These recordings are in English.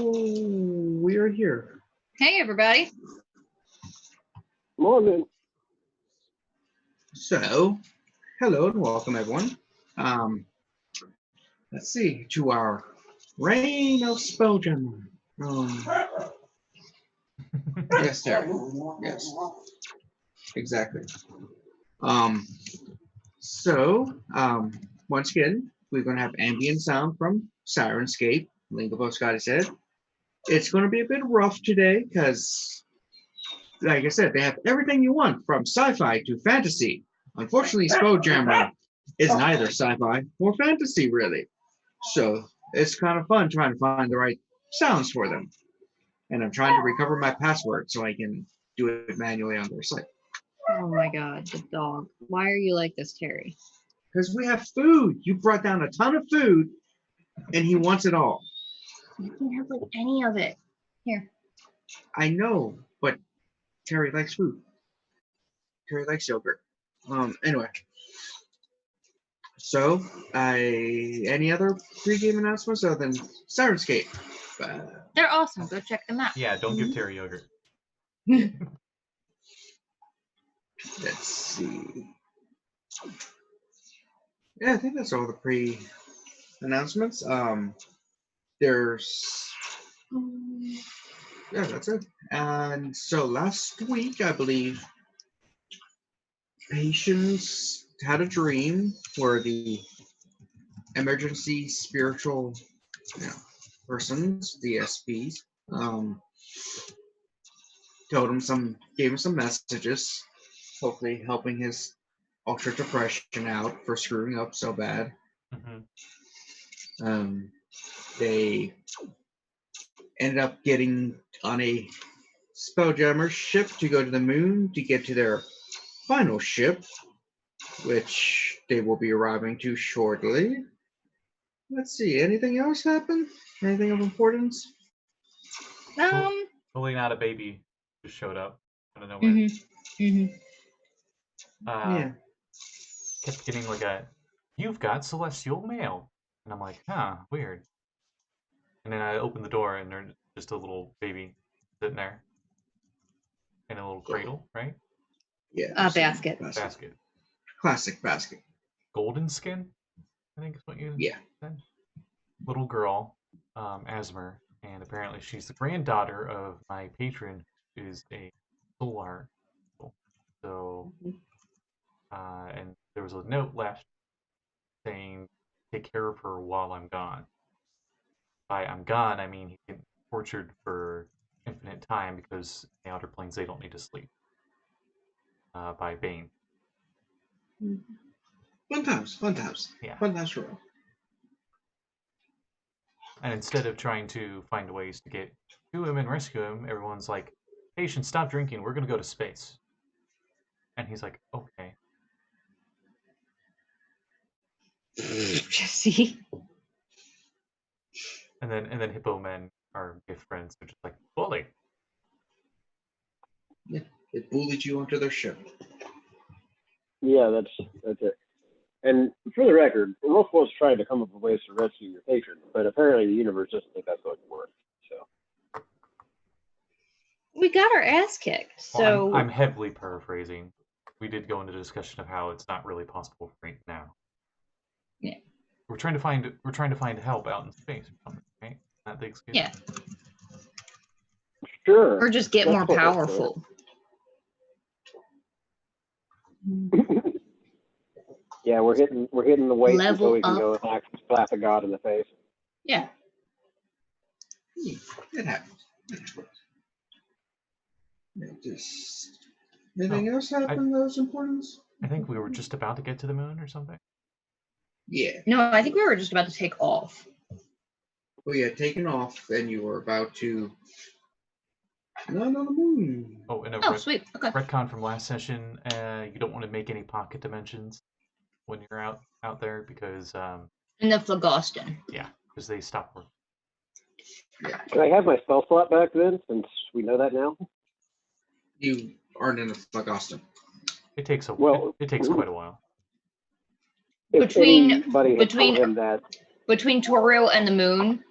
we are here. Hey, everybody. Morning. So, hello and welcome, everyone. Let's see, to our Reign of Spelljammer. Yes, Terry. Yes, exactly. Once again, we're going to have ambient sound from Sirenscape. Link above Scotty said. It's going to be a bit rough today because, like I said, they have everything you want from sci-fi to fantasy. Unfortunately, Spelljammer is neither sci-fi nor fantasy, really. So it's kind of fun trying to find the right sounds for them. And I'm trying to recover my password so I can do it manually on their site. Oh my God, the dog. Why are you like this, Terry? Because we have food. You brought down a ton of food, and he wants it all. You can have like any of it. Here. I know, but Terry likes food. Terry likes yogurt. Anyway. So, any other pre-game announcements other than Sirenscape? They're awesome. Go check them out. Yeah, don't give Terry yogurt. Let's see. Yeah, I think that's all the pre-announcements. Yeah, that's it. And so last week, I believe, Patience had a dream where the emergency spiritual persons, the SPs, gave him some messages, hopefully helping his ultra depression out for screwing up so bad. Mm-hmm. They ended up getting on a Spelljammer ship to go to the moon to get to their final ship, which they will be arriving to shortly. Let's see, anything else happen? Anything of importance? Pulling out a baby just showed up out of nowhere. Yeah. Kept getting like you've got celestial mail. And I'm like, weird. And then I opened the door and there's just a little baby sitting there. In a little cradle, right? Yeah. A basket. Basket. Classic basket. Golden skin, I think is what you said. Little girl, Asmer, and apparently she's the granddaughter of my patron, who is a solar. So, and there was a note left saying, take care of her while I'm gone. By I'm gone, I mean he can be tortured for infinite time because in the outer planes they don't need to sleep. By Bane. Fun times. Yeah. Fun times for all. And instead of trying to find ways to get to him and rescue him, everyone's like, Patient, stop drinking, we're gonna go to space. And he's like, okay. Jesse. And then Hippo Men are good friends. They're just like, bully. Yeah, they bullied you onto their ship. Yeah, that's it. And for the record, Rogh was trying to come up with ways to rescue your patron, but apparently the universe doesn't think that's going to work. So We got our ass kicked. So well, I'm heavily paraphrasing. We did go into discussion of how it's not really possible right now. Yeah. We're trying to find help out in space or something, right? Not the excuse. Yeah. Sure. Or just get more powerful. Yeah, we're hitting the weight Level until we can up. go and actually slap a god in the face. Yeah. It happens. Anything else happen that was important? I think we were just about to get to the moon or something. Yeah. No, I think we were just about to take off. Well, yeah, taking off, and you were about to land on the moon. Oh, and sweet. Okay. retcon from last session. You don't want to make any pocket dimensions when you're out there because In the Phlegoston. Yeah, because they stop working. Yeah. Can I have my spell slot back then, since we know that now? You aren't in a Phlegoston. It takes it takes quite a while. If anybody had told him that. Between Toril and the moon,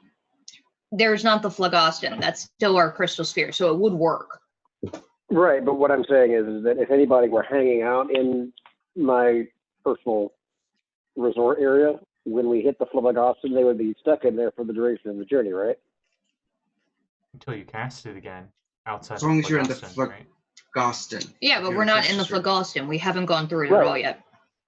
there's not the phlogiston. That's still our crystal sphere, so it would work. Right, but what I'm saying is that if anybody were hanging out in my personal resort area, when we hit the phlogiston, they would be stuck in there for the duration of the journey, right? Until you cast it again outside. As long as you're in the right? phlogiston. Yeah, but we're not in the phlogiston. We haven't gone through it at all yet.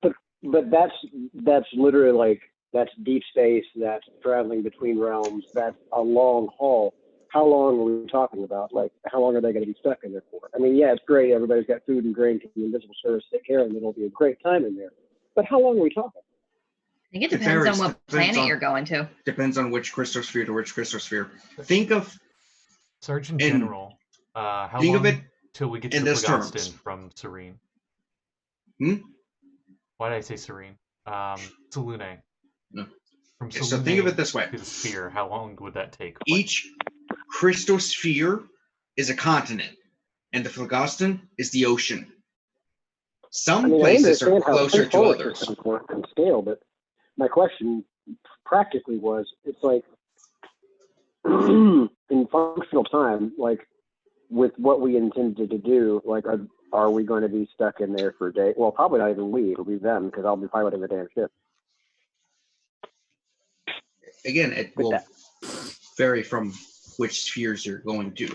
But that's literally like, that's deep space, that's traveling between realms, that's a long haul. How long are we talking about? Like, how long are they going to be stuck in there for? I mean, yeah, it's great. Everybody's got food and drink and the invisible service to take care of them. It'll be a great time in there. But how long are we talking? I think it depends on what planet you're going to. Depends on which crystal sphere to which crystal sphere. Think of Sergeant General. How think long of it till we get to the phlogiston from Serene? Why did I say Serene? Selune. No. From Okay, so think of it this way. To the sphere, how long would that take? Each crystal sphere is a continent, and the phlogiston is the ocean. Some places are closer to others. On scale, but my question practically was, it's like in functional time, like with what we intended to do, like are we going to be stuck in there for a day? Well, probably not even we. It'll be them, because I'll be piloting the damn ship. Again, it will vary from which spheres you're going to.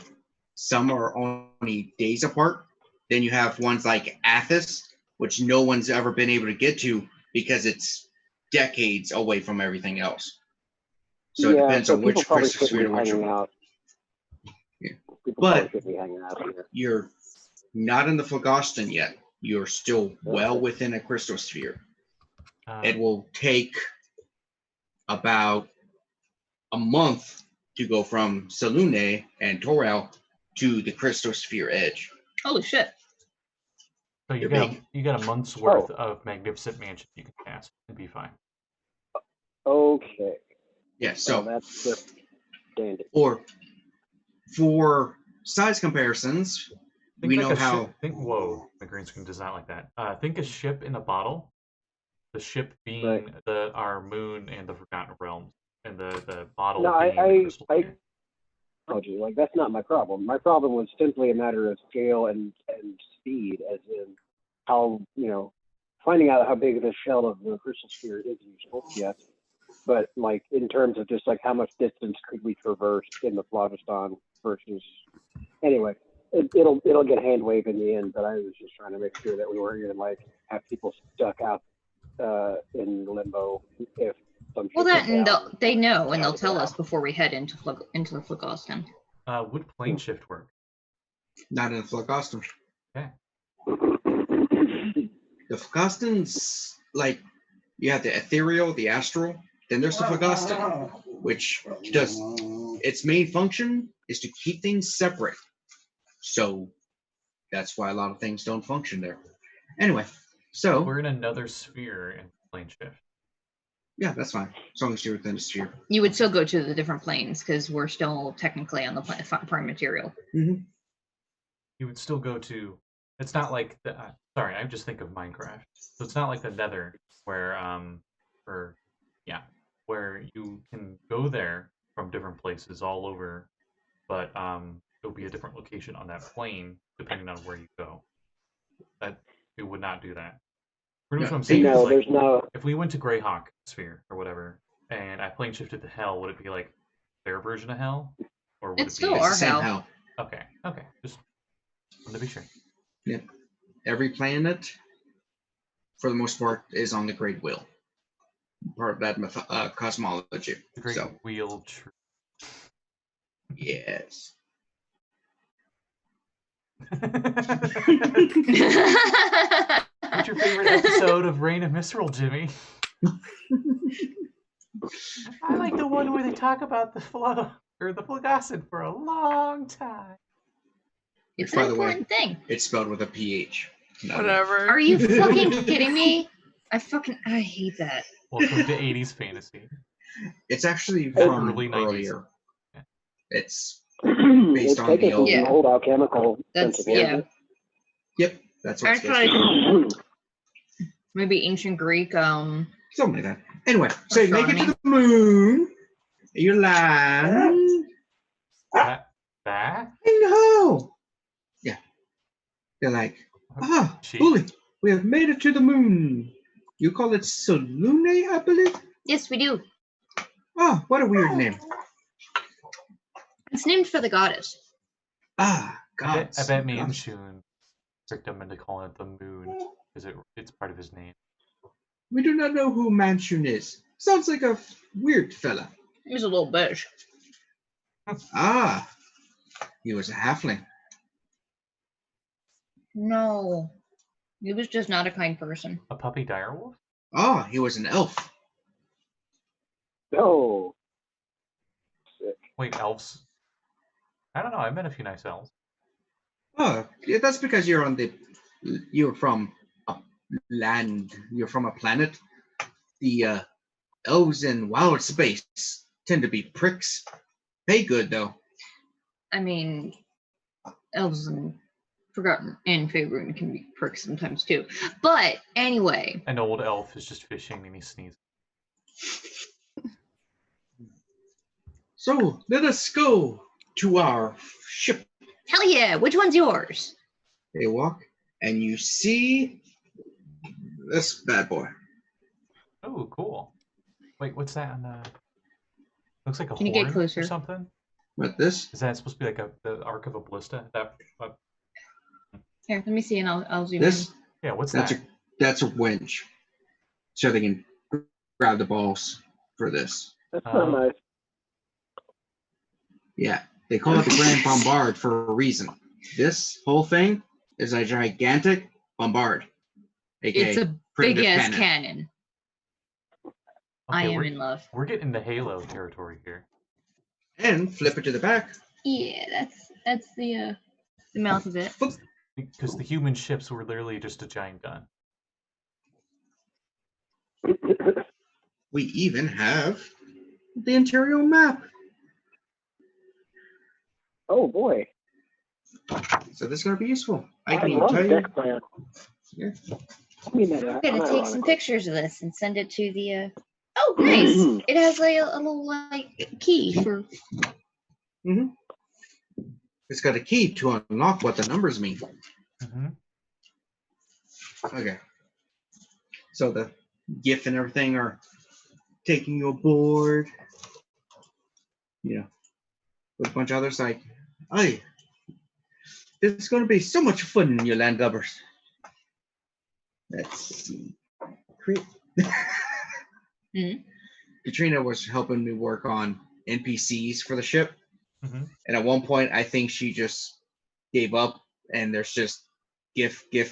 Some are only days apart. Then you have ones like Athos, which no one's ever been able to get to because it's decades away from everything else. So it depends on which crystal sphere to which one. Yeah. But you're not in the phlogiston yet. You're still well within a crystal sphere. It will take about a month to go from Selune and Torel to the crystal sphere edge. Holy shit. So you got a month's worth of magnificent mansion you can cast and be fine. Okay. Yeah, so that's just dandy. Or for size comparisons, we know how. Whoa, my green screen does not like that. Think a ship in a bottle. The ship being our moon and the Forgotten Realms, and the bottle being the crystal sphere. Like, that's not my problem. My problem was simply a matter of scale and speed, as in how, finding out how big of a shell of the crystal sphere is useful, yes. But like in terms of just like how much distance could we traverse in the phlogiston versus, anyway, it'll get hand waved in the end. But I was just trying to make sure that we weren't going to like have people stuck out in limbo if some. Well, they know, and they'll tell us before we head into the phlogiston. Would plane shift work? Not in the phlogiston. Okay. The phlogiston's like you have the ethereal, the astral. Then there's the phlogiston, which does its main function is to keep things separate. So that's why a lot of things don't function there. Anyway, so we're in another sphere in plane shift. Yeah, that's fine. As long as you're within a sphere. You would still go to the different planes because we're still technically on the prime material. Mm-hmm. You would still go to. It's not like the. Sorry, I just think of Minecraft. So it's not like the Nether where where you can go there from different places all over, but it'll be a different location on that plane depending on where you go. That it would not do that. Pretty much what I'm saying is like, if we went to Greyhawk sphere or whatever, and I plane shifted to Hell, would it be like their version of Hell, or would it's it be still our Hell? Okay, just want to be sure. Yeah, every planet, for the most part, is on the Great Wheel. Part of that cosmology. The Great Wheel Tree. Yes. What's your favorite episode of Reign of Misrule, Jimmy? I like the one where they talk about the phlogiston for a long time. It's an important thing. It's spelled with a PH. Whatever. Are you fucking kidding me? I hate that. Welcome to 80s fantasy. It's actually from earlier. Yeah. It's based on the old alchemical. Yeah. Yep, that's what it's maybe ancient Greek. Something like that. Anyway, so you make it to the moon. You land. That? Hey-ho! Yeah. They're like, Sheep? bully, we have made it to the moon. You call it Solune, I believe? Yes, we do. Oh, what a weird name. It's named for the goddess. Ah, I gods. bet me and gods. Shun tricked him into calling it the moon because it's part of his name. We do not know who Manchun is. Sounds like a weird fella. He's a little bitch. Ah, he was a halfling. No. He was just not a kind person. A puppy direwolf? Ah, he was an elf. No. Sick. Wait, elves? I don't know. I met a few nice elves. Oh, yeah, that's because you're from a land. You're from a planet. The elves in wild space tend to be pricks. Pay good though. I mean, elves and Forgotten and Faerun can be pricks sometimes too. But anyway. An old elf is just fishing and he sneezes. So let us go to our ship. Hell yeah! Which one's yours? They walk, and you see this bad boy. Oh, cool. Wait, what's that on the... Looks like a Can you horn get closer? or something? What this? Is that supposed to be like the arc of a ballista? Here, let me see, and I'll zoom This? in. Yeah, what's That's that? that's a winch, so they can grab the balls for this. That's not nice. Yeah, they call it the Grand Bombard for a reason. This whole thing is a gigantic bombard. AKA It's a primitive big ass cannon. I am in love. We're getting the Halo territory here. And flip it to the back. Yeah, that's the mouth of it. Because the human ships were literally just a giant gun. We even have the interior map. Oh boy. So this is going to be useful. I I can love tell you. deck plan. Yeah. I mean that. I'm gonna take some pictures of this and send it to the. Oh, nice! It has like a little like key for. Mm-hmm. It's got a key to unlock what the numbers mean. Mm-hmm. Okay. So the GIF and everything are taking you aboard. You know, with a bunch of others like, hey, it's going to be so much fun, you landlubbers. Let's see. Katrina was helping me work on NPCs for the ship. Mm-hmm. And at one point, I think she just gave up and there's just GIF. No,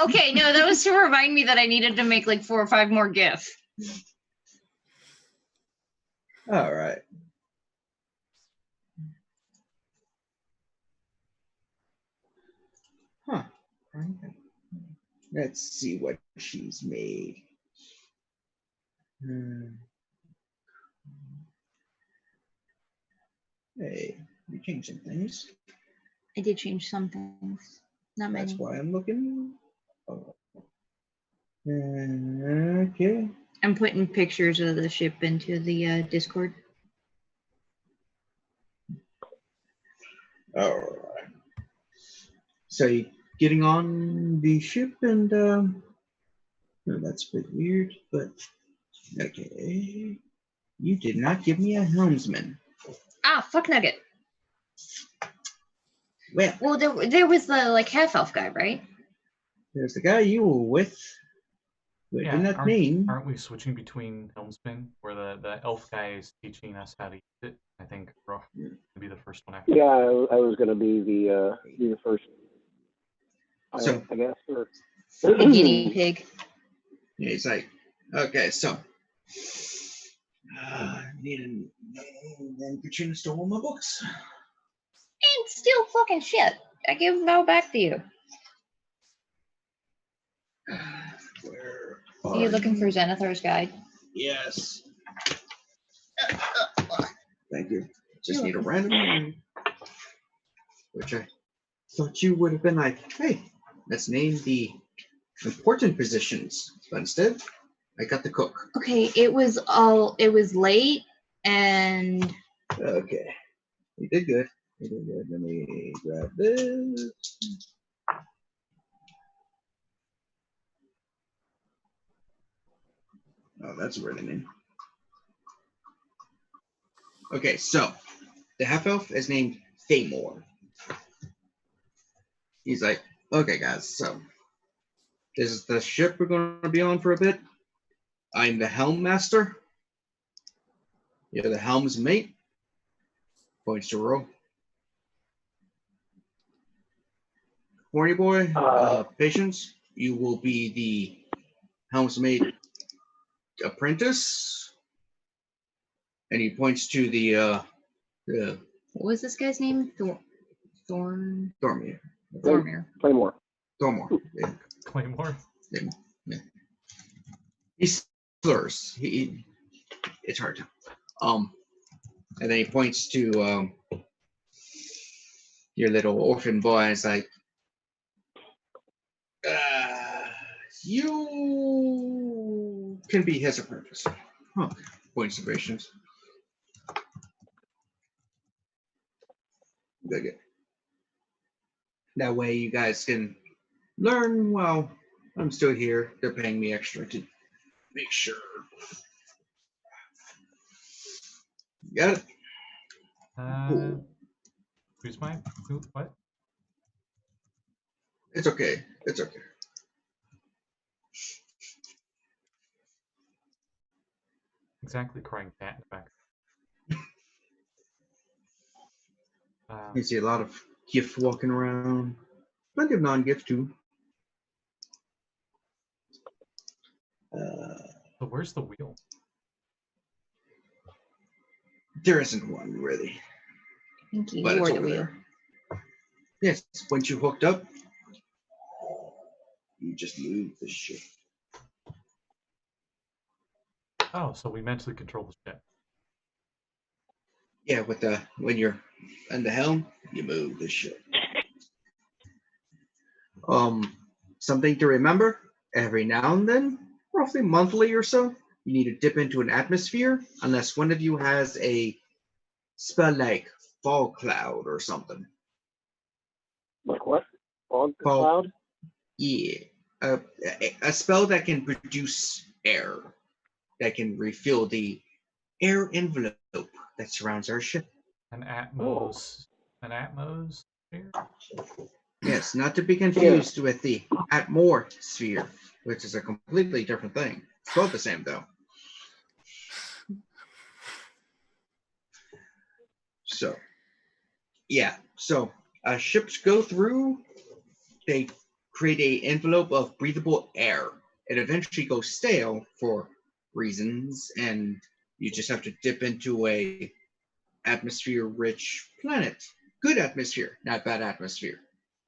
okay, no, that was to remind me that I needed to make like 4 or 5 more GIFs. All right. Huh. Let's see what she's made. Hey, you changed some things. I did change some things. Not many. That's why I'm looking. Oh. Okay. I'm putting pictures of the ship into the Discord. All right. So you getting on the ship and no, that's a bit weird, but okay. You did not give me a helmsman. Ah, fuck nugget. Well, there was the like half elf guy, right? There's the guy you were with. Wait, Yeah, in that name. Aren't we switching between helmsmen, where the elf guy is teaching us how to use it? I think Rogh would be the first one after. Yeah, I was going to be the first. So I guess. Or... The guinea pig. Yeah, he's like, okay, so need a name. Then Katrina stole all my books. And still fucking shit. I give them all back to you. Where are you looking for Zenithor's guide? Yes. Thank you. Just need a random name. Which I thought you would have been like, hey, let's name the important positions. But instead, I got the cook. Okay, it was late and Okay. You did good. You did good. Let me grab this. Oh, that's a really name. Okay, so the half elf is named Thamor. He's like, okay, guys, so this is the ship we're going to be on for a bit. I'm the helm master. You're the helm's mate. Points to Rogh. Horny boy, Patience, you will be the helmsmate apprentice. And he points to the What was this guy's name? Thormir. Claymore. Thormir. Yeah. Claymore. Yeah. He slurs. It's hard to. And then he points to your little orphan boy. And it's like, you can be his apprentice. Huh. Points to Patience. Good. That way you guys can learn while I'm still here. They're paying me extra to make sure. Got it? Cool. Who's mine? Who? What? It's okay. It's okay. Exactly, crying cat in the back. You see a lot of gift walking around. Plenty of non-gift too. So where's the wheel? There isn't one really. I think you But wore it's the over wheel. there. Yes, once you hooked up, you just move the ship. Oh, so we mentally control the ship. Yeah, with the when you're on the helm, you move the ship. Something to remember, every now and then, roughly monthly or so, you need to dip into an atmosphere unless one of you has a spell like fog cloud or something. Like what? Fog cloud? Yeah. A spell that can produce air, that can refill the air envelope that surrounds our ship. An Atmos sphere? Yes, not to be confused with the atmosphere, which is a completely different thing. It's both the same though. So, yeah. So, ships go through. They create a envelope of breathable air. It eventually goes stale for reasons, and you just have to dip into a atmosphere-rich planet. Good atmosphere, not bad atmosphere.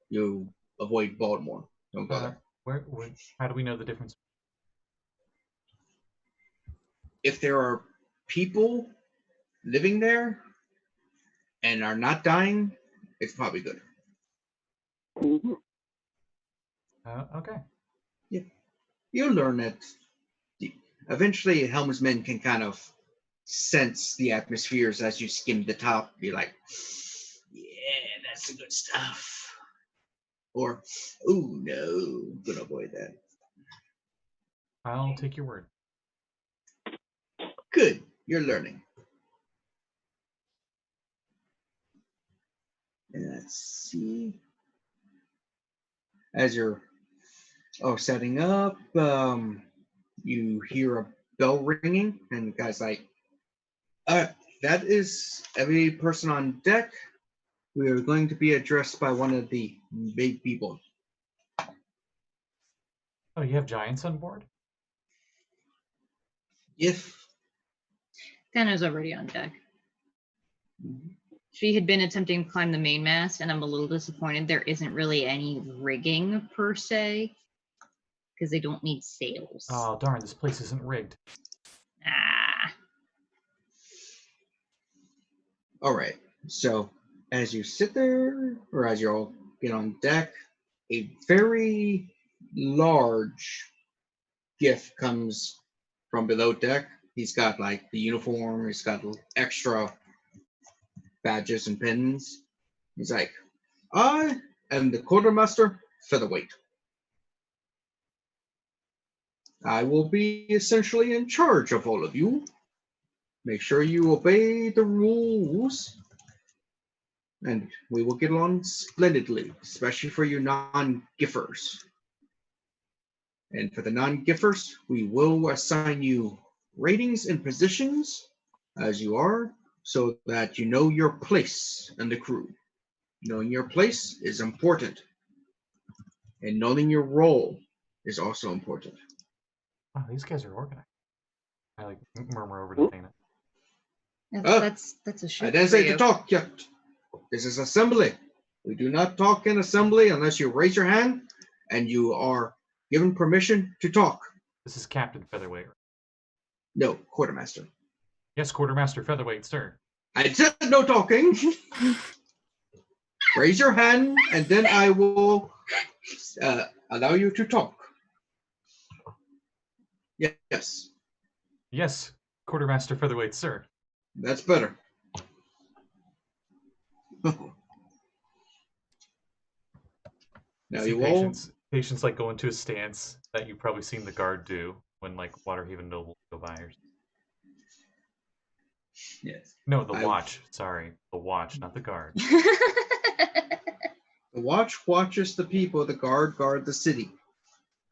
You avoid Baltimore. Don't go there. Where, how do we know the difference? If there are people living there and are not dying, it's probably good. Mm-hmm. Okay. Yeah. You'll learn that eventually helmsmen can kind of sense the atmospheres as you skim the top. Be like, yeah, that's the good stuff. Or, oh no, I'm gonna avoid that. I'll take your word. Good, you're learning. And let's see. As you're setting up, you hear a bell ringing, and the guy's like, that is every person on deck. We are going to be addressed by one of the big people. Oh, you have giants on board? If Thanos already on deck. She had been attempting to climb the mainmast, and I'm a little disappointed there isn't really any rigging per se, because they don't need sails. Oh, darn, this place isn't rigged. Ah. All right. So as you sit there, or as you all get on deck, a very large gift comes from below deck. He's got like the uniform. He's got extra badges and pins. He's like, I am the quartermaster featherweight. I will be essentially in charge of all of you. Make sure you obey the rules, and we will get along splendidly, especially for you non-giffers. And for the non-giffers, we will assign you ratings and positions as you are, so that you know your place in the crew. Knowing your place is important, and knowing your role is also important. Oh, these guys are organized. I like murmur over to Thana. That's a shit. I didn't say to talk yet. This is assembly. We do not talk in assembly unless you raise your hand and you are given permission to talk. This is Captain Featherweight. No, quartermaster. Yes, Quartermaster Featherweight, sir. I said no talking. Raise your hand, and then I will allow you to talk. Yes. Yes, Quartermaster Featherweight, sir. That's better. Now you all. Patience like go into a stance that you've probably seen the guard do when like Waterhaven nobles go by. Yes. No, the watch. Sorry, the watch, not the guard. The watch watches the people. The guard guard the city.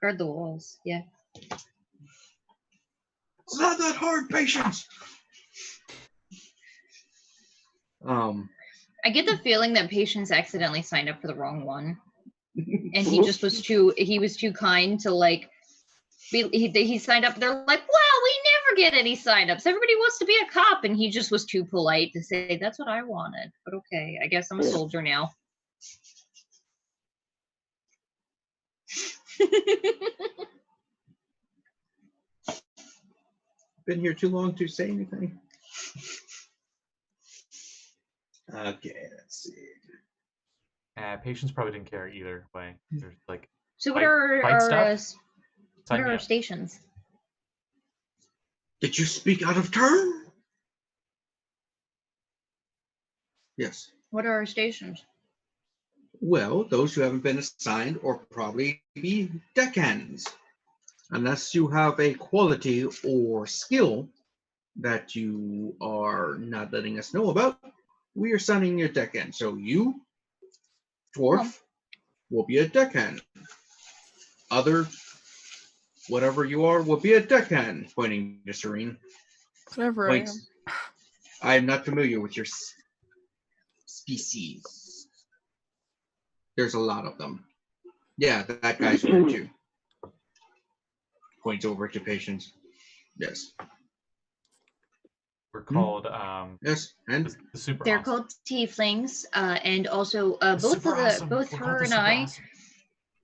Guard the walls. Yeah. It's not that hard, Patience. I get the feeling that Patience accidentally signed up for the wrong one, and he just was too kind to like. He signed up. They're like, well, we never get any sign-ups. Everybody wants to be a cop, and he just was too polite to say that's what I wanted. But okay, I guess I'm a soldier now. Been here too long to say anything. Okay, let's see. Patience probably didn't care either way. There's like. So what are our Sign stations? Did you speak out of turn? Yes. What are our stations? Well, those who haven't been assigned or probably be deckhands. Unless you have a quality or skill that you are not letting us know about, we are assigning you a deckhand. So you, Dwarf, will be a deckhand. Other, whatever you are, will be a deckhand, pointing to Serene. Whatever I am. I am not familiar with your species. There's a lot of them. Yeah, that guy's weird too. Points over to Patience. Yes. We're called yes, and the super. They're awesome. called tieflings, and also both her and I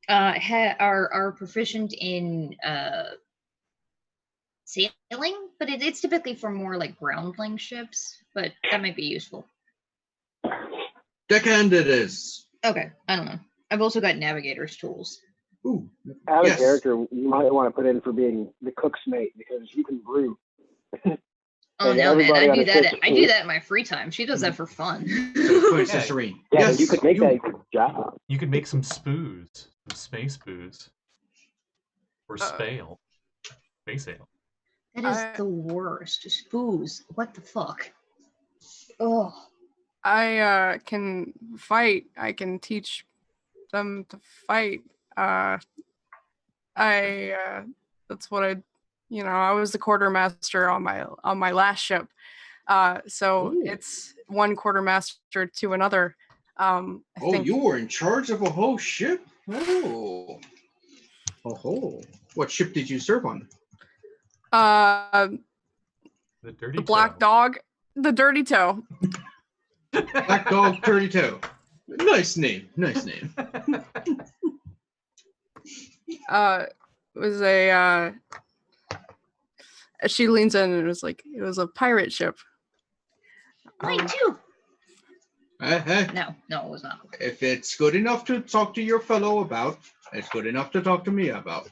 awesome. are proficient in sailing, but it's typically for more like groundling ships. But that might be useful. Deckhand it is. Okay, I don't know. I've also got navigator's tools. Ooh, Out of yes. character, you might want to put in for being the cook's mate because you can brew. Oh no, man! I do that in my free time. She does that for fun. So, Serene. Yeah, Yes, you could make that your job. You could make some spoos, some space booze, or spale, space ale. That is the worst. Spoos. What the fuck? Oh. I can fight. I can teach them to fight. That's what I was the quartermaster on my last ship. So Ooh. it's one quartermaster to another. I think you were in charge of a whole ship? Oh. What ship did you serve on? The Black Dog, the Dirty Toe. Black Dog, Dirty Toe. Nice name. It was a she leans in and it was a pirate ship. Mine too. Hey. No, it was not. If it's good enough to talk to your fellow about, it's good enough to talk to me about.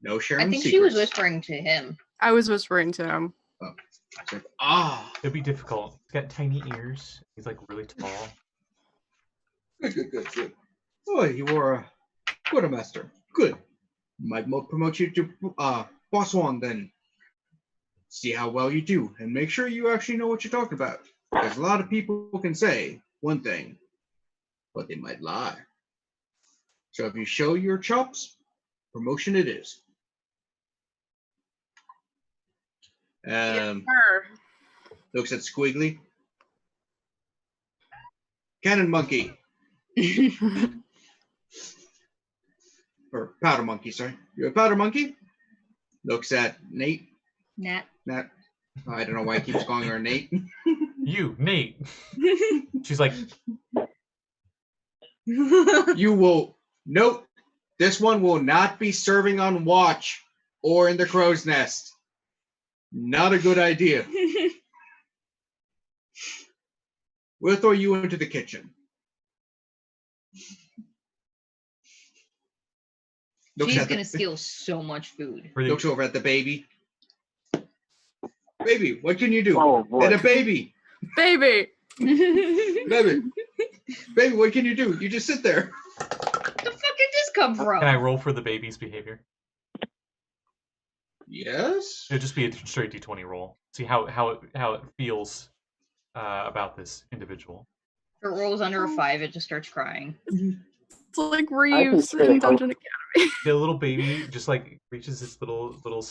No sharing I think secrets. she was whispering to him. I was whispering to him. It's like, ah. It'll be difficult. He's got tiny ears. He's like really tall. Good. Oh, you were a quartermaster. Good. Might promote you to boss one then. See how well you do, and make sure you actually know what you're talking about. Because a lot of people can say one thing, but they might lie. So if you show your chops, promotion it is. Looks at Squiggly. Cannon monkey. Or powder monkey, sorry. You're a powder monkey? Looks at Nate. Nat. I don't know why he keeps calling her Nate. You, Nate. She's like, you will. Nope. This one will not be serving on watch or in the crow's nest. Not a good idea. We'll throw you into the kitchen. She's going to steal so much food. Looks over at the baby. Baby, what can you do? Oh, boy. And a baby. Baby. Baby, what can you do? You just sit there. Where the fuck did this come from? can I roll for the baby's behavior? Yes. It'll just be a straight D20 roll. See how it feels about this individual. If it rolls under a 5, it just starts crying. It's like Reeves in Dungeon Academy. The little baby just like reaches its little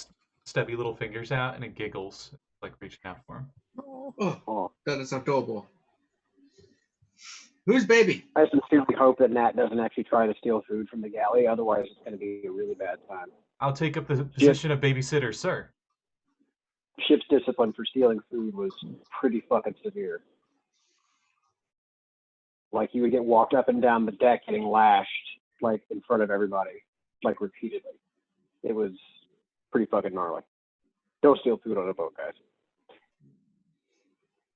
stubby little fingers out and it giggles, like reaching out for him. Oh, that is adorable. Who's baby? I sincerely hope that Nat doesn't actually try to steal food from the galley. Otherwise, it's going to be a really bad time. I'll take up the position of babysitter, sir. Ship's discipline for stealing food was pretty fucking severe. Like, he would get walked up and down the deck getting lashed, like, in front of everybody, like, repeatedly. It was pretty fucking gnarly. Don't steal food on a boat, guys.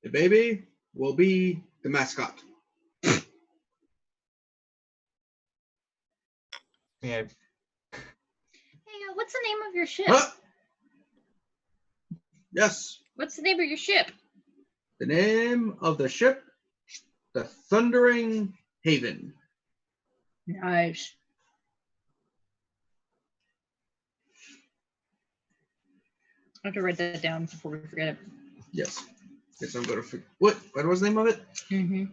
The baby will be the mascot. Yeah. Hey, what's the name of your ship? Huh? Yes. What's the name of your ship? The name of the ship, the Thundering Haven. Nice. I have to write that down before we forget it. Yes. Guess I'm going to forget. What was the name of it? Mm-hmm.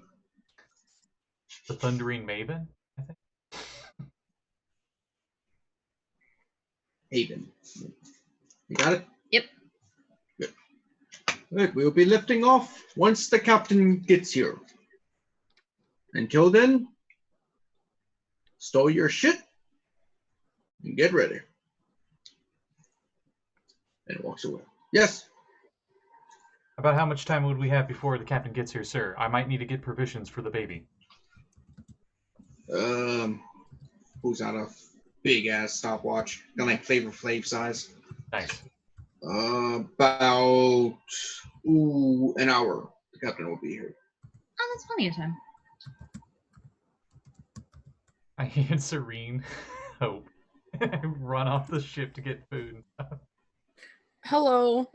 The Thundering Maven, I think. Haven. You got it? Yep. Good. Good. We'll be lifting off once the captain gets here. Until then, stow your shit and get ready. And walks away. Yes. About how much time would we have before the captain gets here, sir? I might need to get provisions for the baby. Who's on a big ass stopwatch? Got like Flavor Flav size. Nice. About an hour. The captain will be here. Oh, that's plenty of time. I hand Serene hope. I run off the ship to get food and stuff. Hello.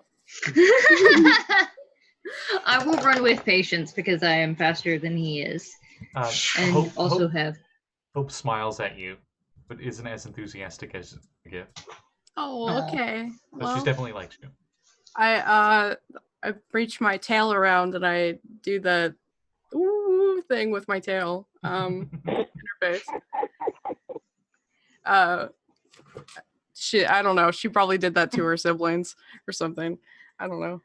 I will run with patience because I am faster than he is. And Hope smiles at you, but isn't as enthusiastic as you get. Oh, okay. But she definitely likes you. I reach my tail around and I do the ooh thing with my tail in her face. I don't know. She probably did that to her siblings or something. I don't know.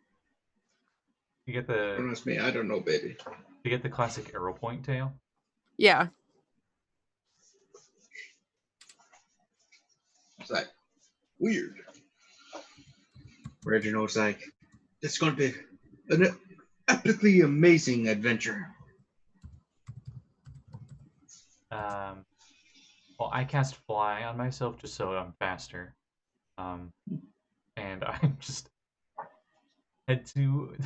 You get the. Don't ask me. I don't know, baby. You get the classic arrow point tail. Yeah. It's like weird. Reginald's like, it's going to be an epically amazing adventure. Well, I cast fly on myself just so I'm faster. And I just head to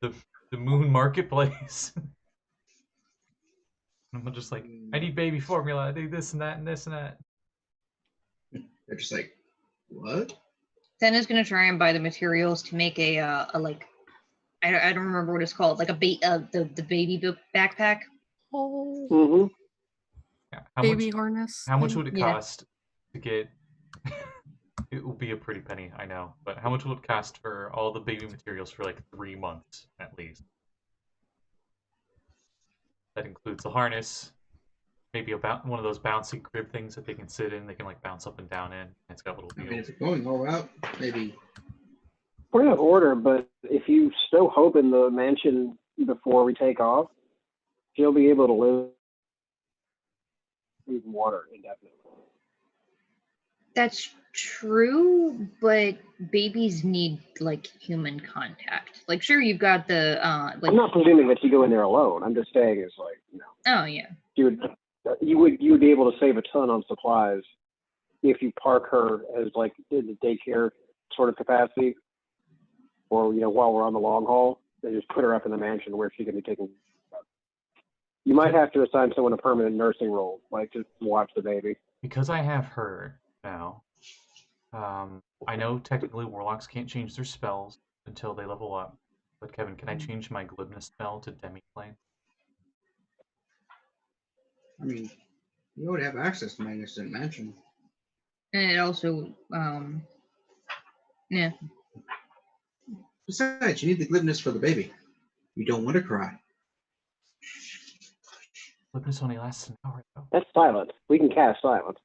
the moon marketplace. I'm just like, I need baby formula. I need this and that and this and that. They're just like, what? Tana's gonna try and buy the materials to make a like, I don't remember what it's called, like the baby backpack. Oh, Mm-hmm. Yeah. baby harness. How much would it Yeah. cost to get? It will be a pretty penny, I know, but how much will it cost for all the baby materials for like 3 months at least? That includes a harness, maybe about one of those bouncy crib things that they can sit in. They can like bounce up and down in. It's got little I mean, wheels. if you're going all out, maybe. We're gonna order, but if you stow hope in the mansion before we take off, she'll be able to live in water indefinitely. That's true, but babies need like human contact. Like, sure, you've got the like. I'm not presuming that you go in there alone. I'm just saying it's like, you know, Oh yeah. you would be able to save a ton on supplies if you park her as like in the daycare sort of capacity, or you know, while we're on the long haul, they just put her up in the mansion where she can be taken. You might have to assign someone a permanent nursing role, like just watch the baby. Because I have her now, I know technically warlocks can't change their spells until they level up. But Kevin, can I change my glibness spell to demi-plane? I mean, you would have access to Magnificent Mansion. And it also, yeah. Besides, you need the glibness for the baby. You don't want to cry. Glibness only lasts an hour though. That's silence. We can cast silence.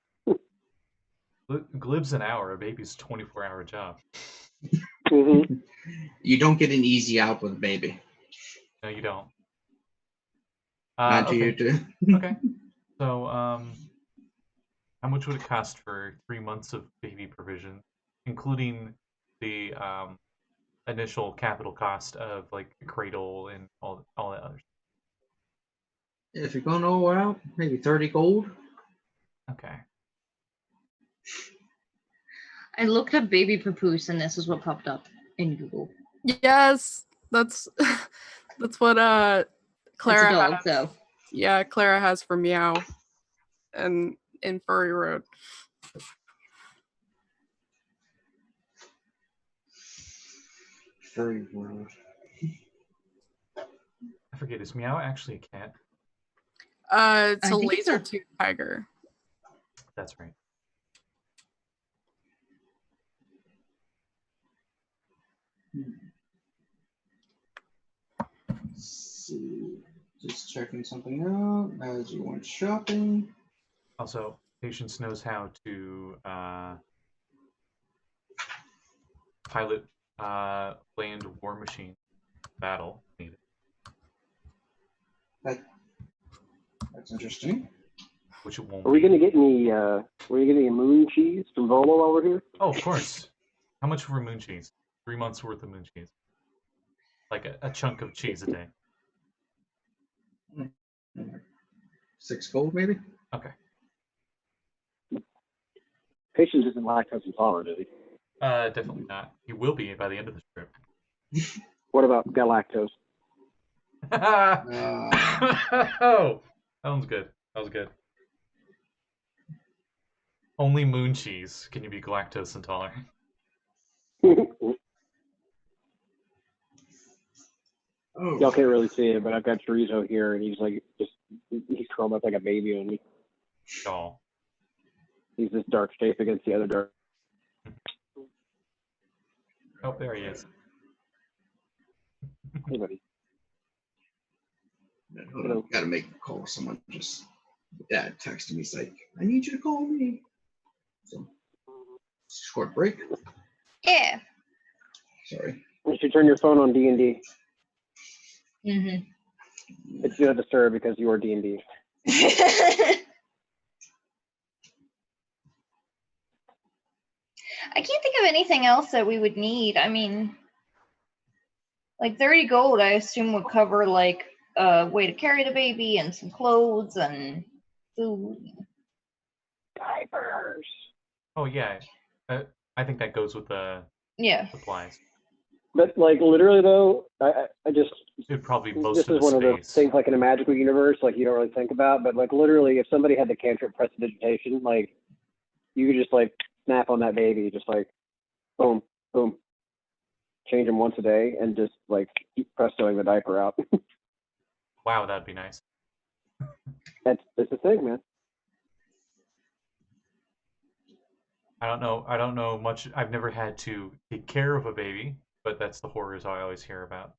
Glib's an hour. A baby's 24-hour job. Mm-hmm. You don't get an easy out with a baby. No, you don't. Not to Okay. you too. Okay. So, how much would it cost for 3 months of baby provision, including the initial capital cost of like the cradle and all that other stuff? If you're going all out, maybe 30 gold. Okay. I looked up baby papoose, and this is what popped up in Google. Yes, that's that's what Clara It's a dog, has. though. Yeah, Clara has for Meow, and in Furry Road. Furry world. I forget. Is Meow actually a cat? It's I a think it's laser a- tooth tiger. That's right. Let's see. Just checking something out as you went shopping. Also, Patience knows how to pilot land war machine battle needed. That's interesting. Which it won't. Are we be. gonna get any? Were you getting any moon cheese from Volo while we're here? Oh, of course. How much for moon cheese? 3 months worth of moon cheese. Like a chunk of cheese a day. 6 gold, maybe? Okay. Patience isn't lactose intolerant, is he? Definitely not. He will be by the end of the trip. What about galactose? Oh, that one's good. That was good. Only moon cheese can you be galactose intolerant. Oh, Y'all can't really see it, but I've got chorizo here, and he's like he's curled up like a baby on me. Oh. He's this dark shape against the other dark. Oh, there he is. Hey, buddy. Hold on. Gotta make a call. Someone just, Dad texted me. He's like, I need you to call me. So, short break. Yeah. Sorry. You should turn your phone on D&D. Mm-hmm. It's gonna disturb because you are D&D. I can't think of anything else that we would need. I mean, like 30 gold, I assume would cover like a way to carry the baby and some clothes and food. Diapers. Oh, yeah. I think that goes with the Yeah. supplies. But like literally though, I just It would probably be most this of is the one of those space. things like in a magical universe, like you don't really think about. But like literally, if somebody had the cantrip prestidigitation, like you could just like snap on that baby, just like boom, Boom. Change them once a day and just like keep prestoing the diaper out. Wow, that'd be nice. It's the thing, man. I don't know much. I've never had to take care of a baby, but that's the horrors I always hear about.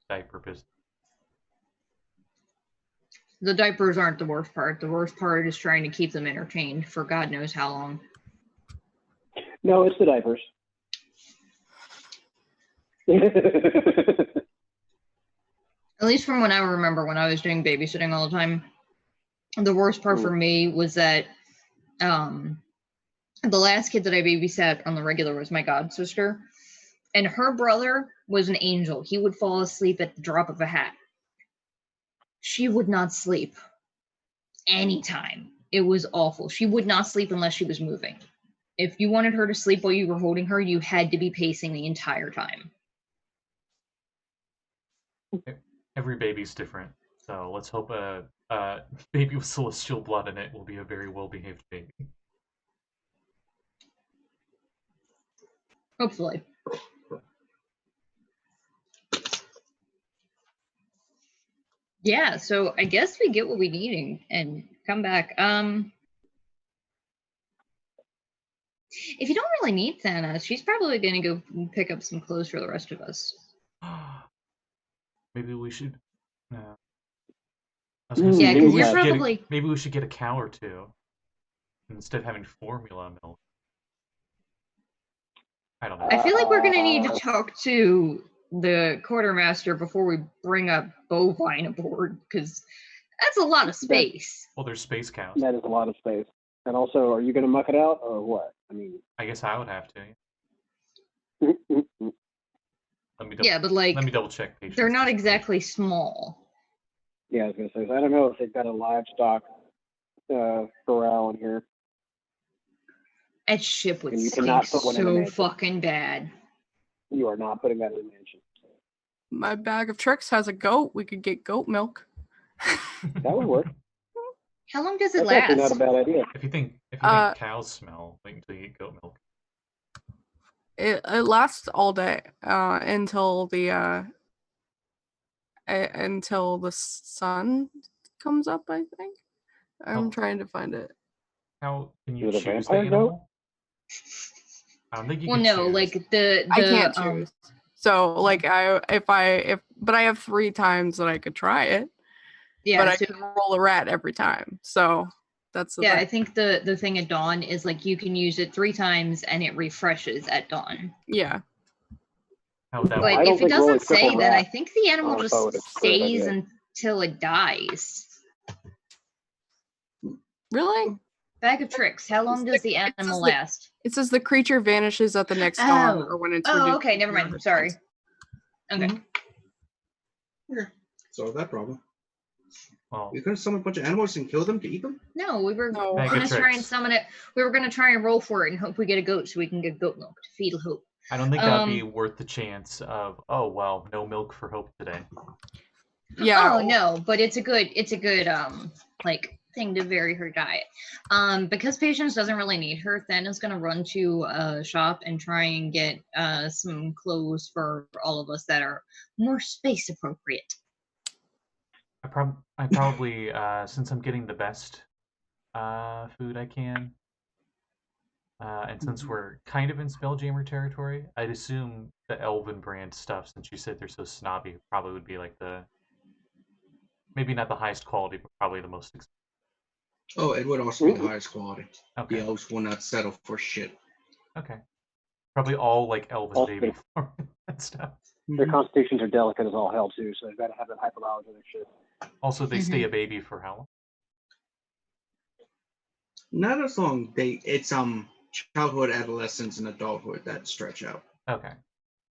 Diaper business. The diapers aren't the worst part. The worst part is trying to keep them entertained for God knows how long. No, it's the diapers. At least from when I remember when I was doing babysitting all the time. The worst part for me was that the last kid that I babysat on the regular was my god sister. And her brother was an angel. He would fall asleep at the drop of a hat. She would not sleep anytime. It was awful. She would not sleep unless she was moving. If you wanted her to sleep while you were holding her, you had to be pacing the entire time. Every baby's different, so let's hope a baby with celestial blood in it will be a very well-behaved baby. Hopefully. Yeah, so I guess we get what we need and come back. If you don't really need Thanos, she's probably going to go pick up some clothes for the rest of us. Maybe we should. I was Yeah, gonna say, because you're probably. maybe we should get a cow or two instead of having formula milk. I don't know. I feel like we're going to need to talk to the quartermaster before we bring up bovine aboard, because that's a lot of space. Well, there's space cows. That is a lot of space. And also, are you going to muck it out or what? I mean, I guess I would have to. Let me double check. They're not exactly small. Yeah, I was going to say, I don't know if they've got a livestock corral in here. That ship would stink so fucking bad. You are not putting that in a mansion. My bag of tricks has a goat. We could get goat milk. That would work. How long does it That's last? actually not a bad idea. If you think cows smell, wait until you eat goat milk. It lasts all day until the sun comes up. I think. I'm trying to find it. How can you choose the animal? I don't think you can choose. Like I can't choose. So like but I have 3 times that I could try it. Yeah, but I can roll a rat every time. So that's the thing. I think the thing at dawn is like you can use it 3 times and it refreshes at dawn. Yeah. But if it doesn't say, then I think the animal just stays until it dies. Really? Bag of tricks. How long does the animal last? It says the creature vanishes at the next dawn or when it's reduced. Oh, okay, never mind. Sorry. Okay. Yeah, solve that problem. Well, you could summon a bunch of animals and kill them to eat them? No, we were going to try and summon it. We were going to try and roll for it and hope we get a goat so we can get goat milk to feed Hope. I don't think that'd be worth the chance of, oh, well, no milk for Hope today. Yeah. Oh, no, but it's a good like thing to vary her diet. Because Patience doesn't really need her, Then is going to run to a shop and try and get some clothes for all of us that are more space appropriate. I probably since I'm getting the best food I can, and since we're kind of in Spelljammer territory, I'd assume the Elven brand stuff, since you said they're so snobby, probably would be like maybe not the highest quality, but probably the most expensive. Oh, it would also be the highest quality. Okay. The elves will not settle for shit. Okay. Probably all like Elven baby form and stuff. Their constitutions are delicate as all hell too, so they've got to have that hyperallergen and shit. Also, they stay a baby for how long? Not as long. It's childhood, adolescence, and adulthood that stretch out. Okay.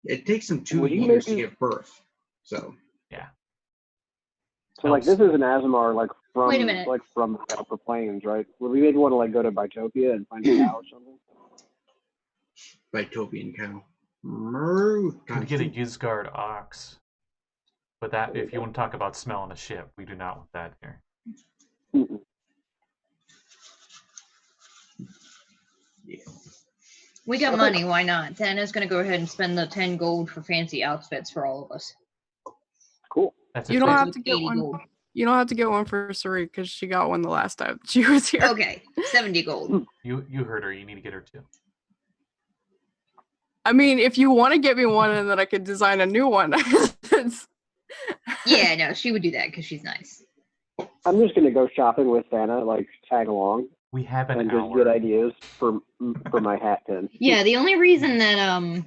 It takes them 2 years to give birth. So. Yeah. So like this is an Azamar like from Wait a minute. like from the Upper Plains, right? Would we maybe want to like go to Bitopia and find a cow or something? Bitopian cow. You could get a Ysgard ox. But that, if you want to talk about smelling a ship, we do not want that here. Mm-mm. Yeah. We got money, why not? Tana's gonna go ahead and spend the 10 gold for fancy outfits for all of us. Cool. You don't have to get one. Gold. You don't have to get one for Serene because she got one the last time she was here. Okay, 70 gold. You heard her. You need to get her too. I mean, if you want to get me one and then I could design a new one. Yeah, no, she would do that because she's nice. I'm just gonna go shopping with Thana, like tag along. We have an hour. And just get ideas for my hat pin. Yeah, the only reason that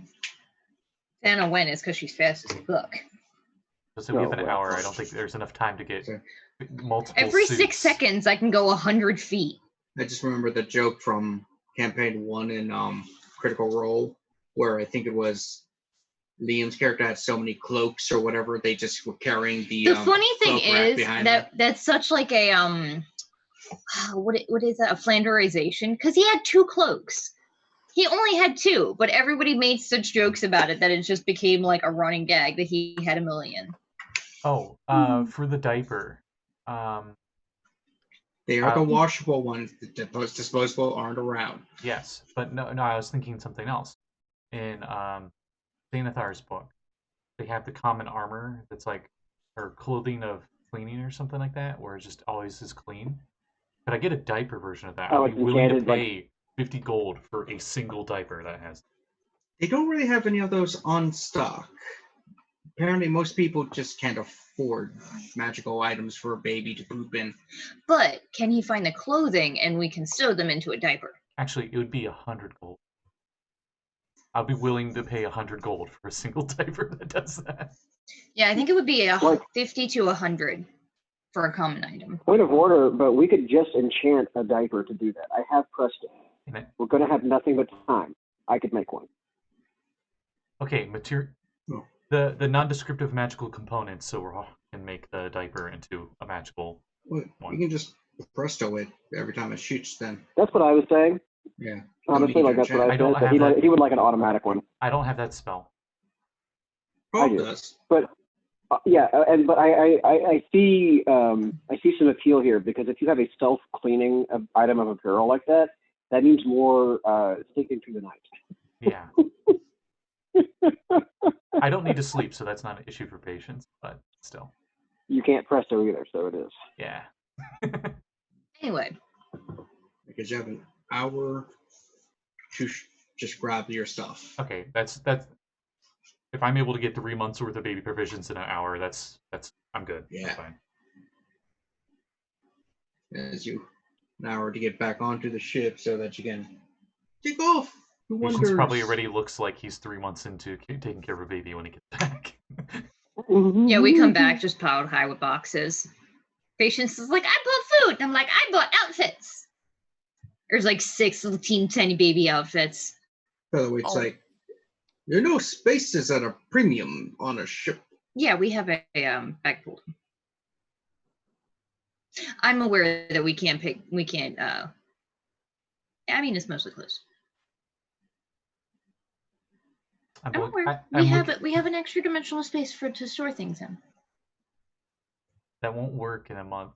Thana went is because she's fast as fuck. So we have an hour. I don't think there's enough time to get multiple. Every suits. 6 seconds, I can go 100 feet. I just remember the joke from Campaign 1 in Critical Role, where I think it was Liam's character had so many cloaks or whatever, they just were carrying the. The funny thing is that's such like a what is that? A Flanderization? Because he had 2 cloaks. He only had 2, but everybody made such jokes about it that it just became like a running gag that he had a million. Oh, for the diaper. They are the washable ones. The disposable aren't around. Yes, but no, I was thinking something else. In Xanathar's book, they have the common armor that's like, or clothing of cleaning or something like that, where it just always is clean. Could I get a diaper version of that? I'd be willing to pay 50 gold for a single diaper that has. They don't really have any of those on stock. Apparently, most people just can't afford magical items for a baby to poop in. But can he find the clothing and we can sew them into a diaper? Actually, it would be 100 gold. I'll be willing to pay 100 gold for a single diaper that does that. Yeah, I think it would be 50 to 100 for a common item. Point of order, but we could just enchant a diaper to do that. I have Presto. We're going to have nothing but time. I could make one. Okay, the non-descriptive magical components, so we can make the diaper into a magical one. You can just Presto it every time it shoots. Then that's what I was saying. Yeah, honestly, like that's what I said. He would like an automatic one. I don't have that spell. I do, but yeah, but I see some appeal here because if you have a self-cleaning item of apparel like that, that means more sticking through the night. Yeah. I don't need to sleep, so that's not an issue for patients, but still. You can't Presto either, so it is. Yeah. Anyway. Because you have an hour to just grab your stuff. Okay, that's if I'm able to get 3 months worth of baby provisions in an hour, that's I'm good. Yeah. That's fine. As you an hour to get back onto the ship so that you can take off. Patience probably already looks like he's 3 months into taking care of a baby when he gets back. Yeah, we come back just piled high with boxes. Patience is like, I bought food. And I'm like, I bought outfits. There's like 6 little tiny baby outfits. By the way, it's like, there are no spaces at a premium on a ship. Yeah, we have a bag pool. I'm aware that we can't I mean, it's mostly clothes. I'm aware. We have an extra dimensional space to store things in. That won't work in a month.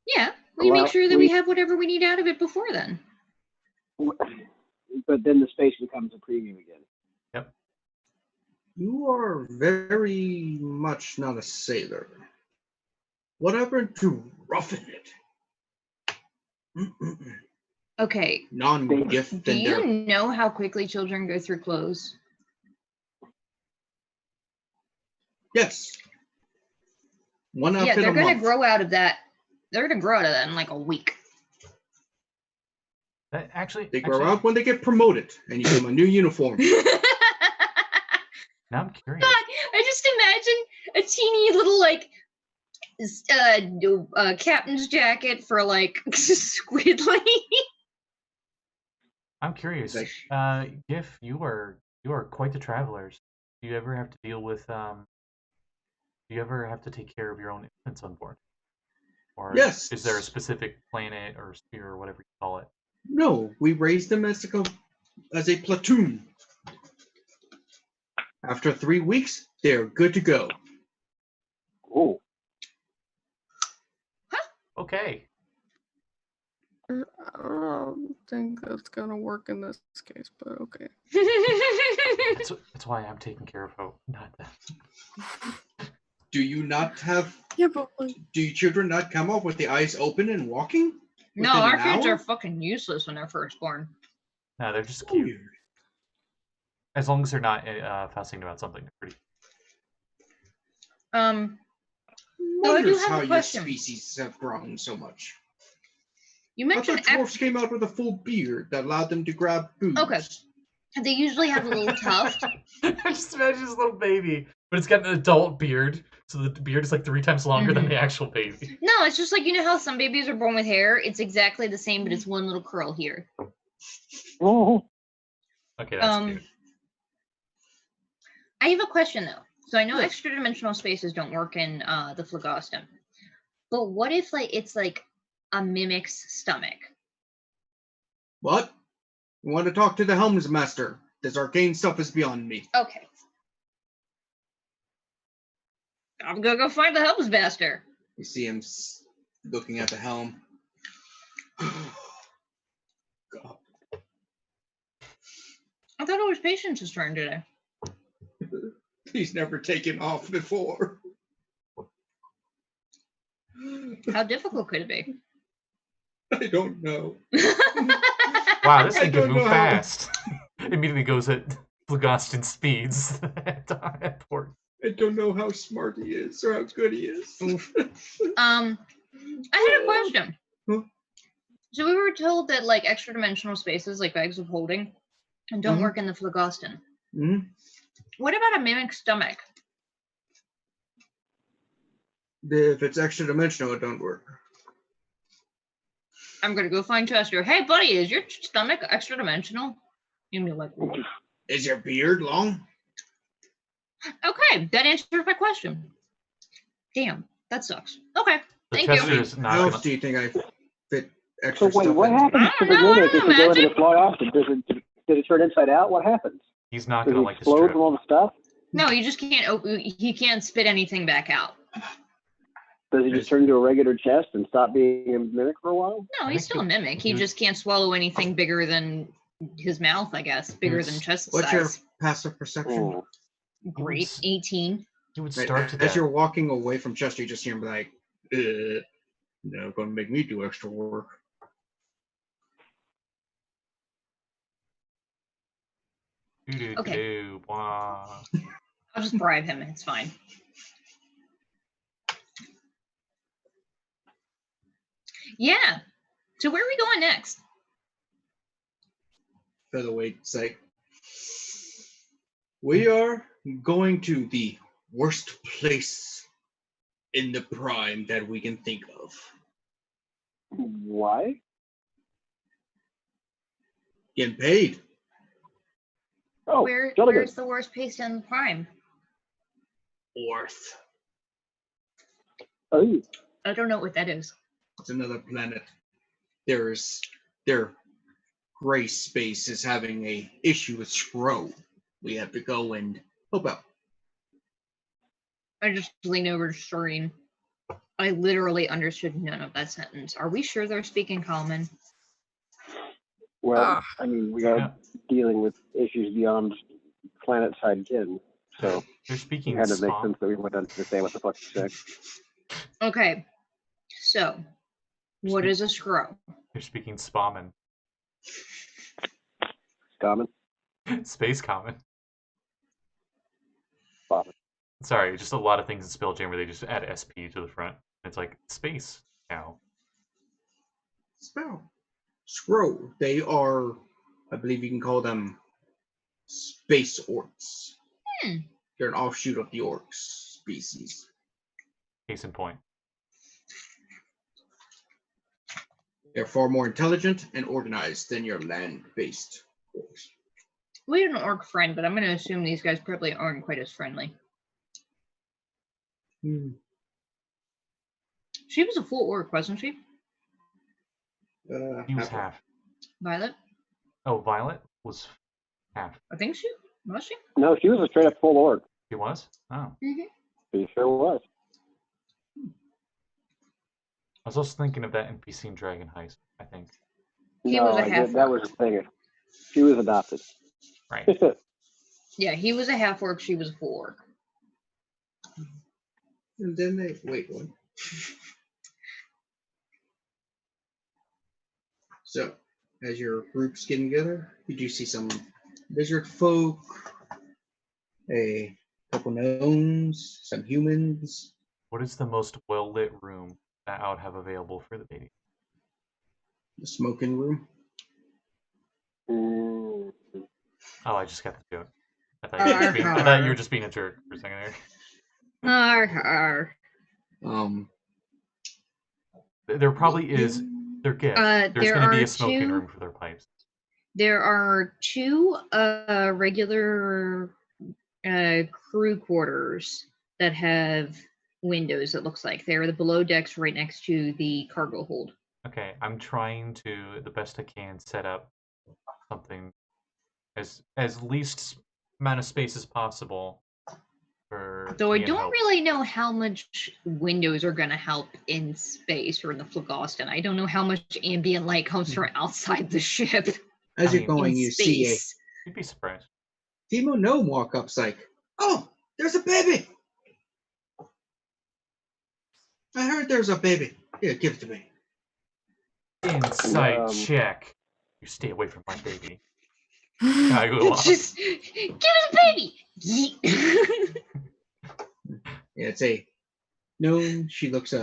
Yeah, we make sure that we have whatever we need out of it before then. But then the space becomes a premium again. Yep. You are very much not a sailor. What happened to roughing it? Okay. Non-gift. Do you know how quickly children go through clothes? Yes. One outfit they're going to grow out of that. They're going to grow out of that in like a week. They grow out when they get promoted and you give them a new uniform. Now I'm curious. God, I just imagine a teeny little like captain's jacket for like Squidly. I'm curious. Gif, you are quite the travelers. Do you ever have to deal with do you ever have to take care of your own infants on board? Or yes. Is there a specific planet or sphere or whatever you call it? No, we raise them as a platoon. After 3 weeks, they're good to go. Oh. Huh? Okay. don't think that's gonna work in this case, but okay. That's why I'm taking care of Hope, not them. Do you not have? Yeah, but like, do your children not come up with the eyes open and walking? No, our kids are fucking useless when they're first born. No, they're just cute. Weird. As long as they're not fussing about something pretty. Wonders I do have how a your question. species have grown so much. You I mentioned thought dwarfs came out with a full beard that allowed them to grab food. Okay. They usually have a little tuft. I just imagine this little baby, but it's got an adult beard, so the beard is like 3 times longer than the actual baby. No, it's just like, you know how some babies are born with hair? It's exactly the same, but it's one little curl here. Oh. Okay, that's cute. I have a question, though. So I know Yes. extra dimensional spaces don't work in the Phlegoston. But what if it's like a mimic's stomach? What? You want to talk to the Helmsmaster? This arcane stuff is beyond me. Okay. I'm gonna go find the Helmsmaster. You see him looking at the helm. God. I thought it was Patience's turn today. He's never taken off before. How difficult could it be? I don't know. Wow, this thing I can don't move know how- fast. Immediately goes at Phlegoston speeds at port. I don't know how smart he is or how good he is. I had a question. Huh? So we were told that extra dimensional spaces, like bags of holding, don't work in the Phlegoston. Mm-hmm. What about a mimic stomach? If it's extra dimensional, it don't work. I'm gonna go find Chester. Hey, buddy, is your stomach extra dimensional? You'd be like, what? Is your beard long? Okay, that answers my question. Damn, that sucks. Okay, thank Chester you. is How not else gonna... do you think I fit So extra wait, stuff what in? happens to the I don't know, mimic I if don't you go into know, the fly off? Does it turn inside out? What happens? He's not Does gonna it like this explode trip. from all the stuff? No, you just can't. He can't spit anything back out. Does he just turn into a regular chest and stop being a mimic for a while? No, I he's think still a mimic. He he was- just can't swallow anything bigger than his mouth, I guess. Bigger than chest What's your size. passive perception? Oh. Great, 18. He would Right, starve to as death. you're walking away from Chester, you just hear him be like, no, gonna make me do extra work. Okay. Wow. I'll just bribe him. It's fine. Yeah. So where are we going next? Featherweight's like, we are going to the worst place in the prime that we can think of. Why? Getting paid. Oh, Where's the worst place in the prime? Orth. Oh, I don't know what that is. It's another planet. Their gray space is having a issue with Rogh. We have to go and help out. I just leaned over to Serene. I literally understood none of that sentence. Are we sure they're speaking common? well, I mean, we are dealing with issues beyond planet-side kin, so They're speaking it had to make Spom. sense that we would understand what the fuck you said. Okay. So, what is a scroll? They're speaking Spawman. Common? Space common. Common. Sorry, just a lot of things in Spelljammer, they just add SP to the front. It's like space now. Spell. Scroll. They are, I believe you can call them space orcs. They're an offshoot of the orcs species. Case in point. They're far more intelligent and organized than your land-based orcs. We had an orc friend, but I'm going to assume these guys probably aren't quite as friendly. She was a full orc, wasn't she? He was half. Violet? Oh, Violet was half. I think she was. She? No, she was a straight-up full orc. He was? Oh. Mm-hmm. She sure was. was also thinking of that NPC in Dragon Heist, I think. He was a half-orc. That was the thing. She was adopted. Right. Yeah, he was a half-orc, she was a full-orc. And then they wait one. So, as your group's getting together, you do see some lizard folk, a couple gnomes, some humans. What is the most well-lit room that I would have available for the baby? The smoking room. Mm. Oh, I just got the joke. I thought you were just being a jerk for a second there. There probably is. They're good. There's going to be a smoking room for their pipes. There are 2 regular crew quarters that have windows. It looks like they're the below decks right next to the cargo hold. Okay, I'm trying to, the best I can, set up something as least amount of space as possible. Though I don't really know how much windows are going to help in space or in the Phlegoston. I don't know how much ambient light comes from outside the ship. As you're going, you see You'd be surprised. Timo Gnome walk up's like, oh, there's a baby. I heard there's a baby. Here, give it to me. Insight check. You stay away from my baby. I go Just give us a baby. Yeah, it's a gnome. She looks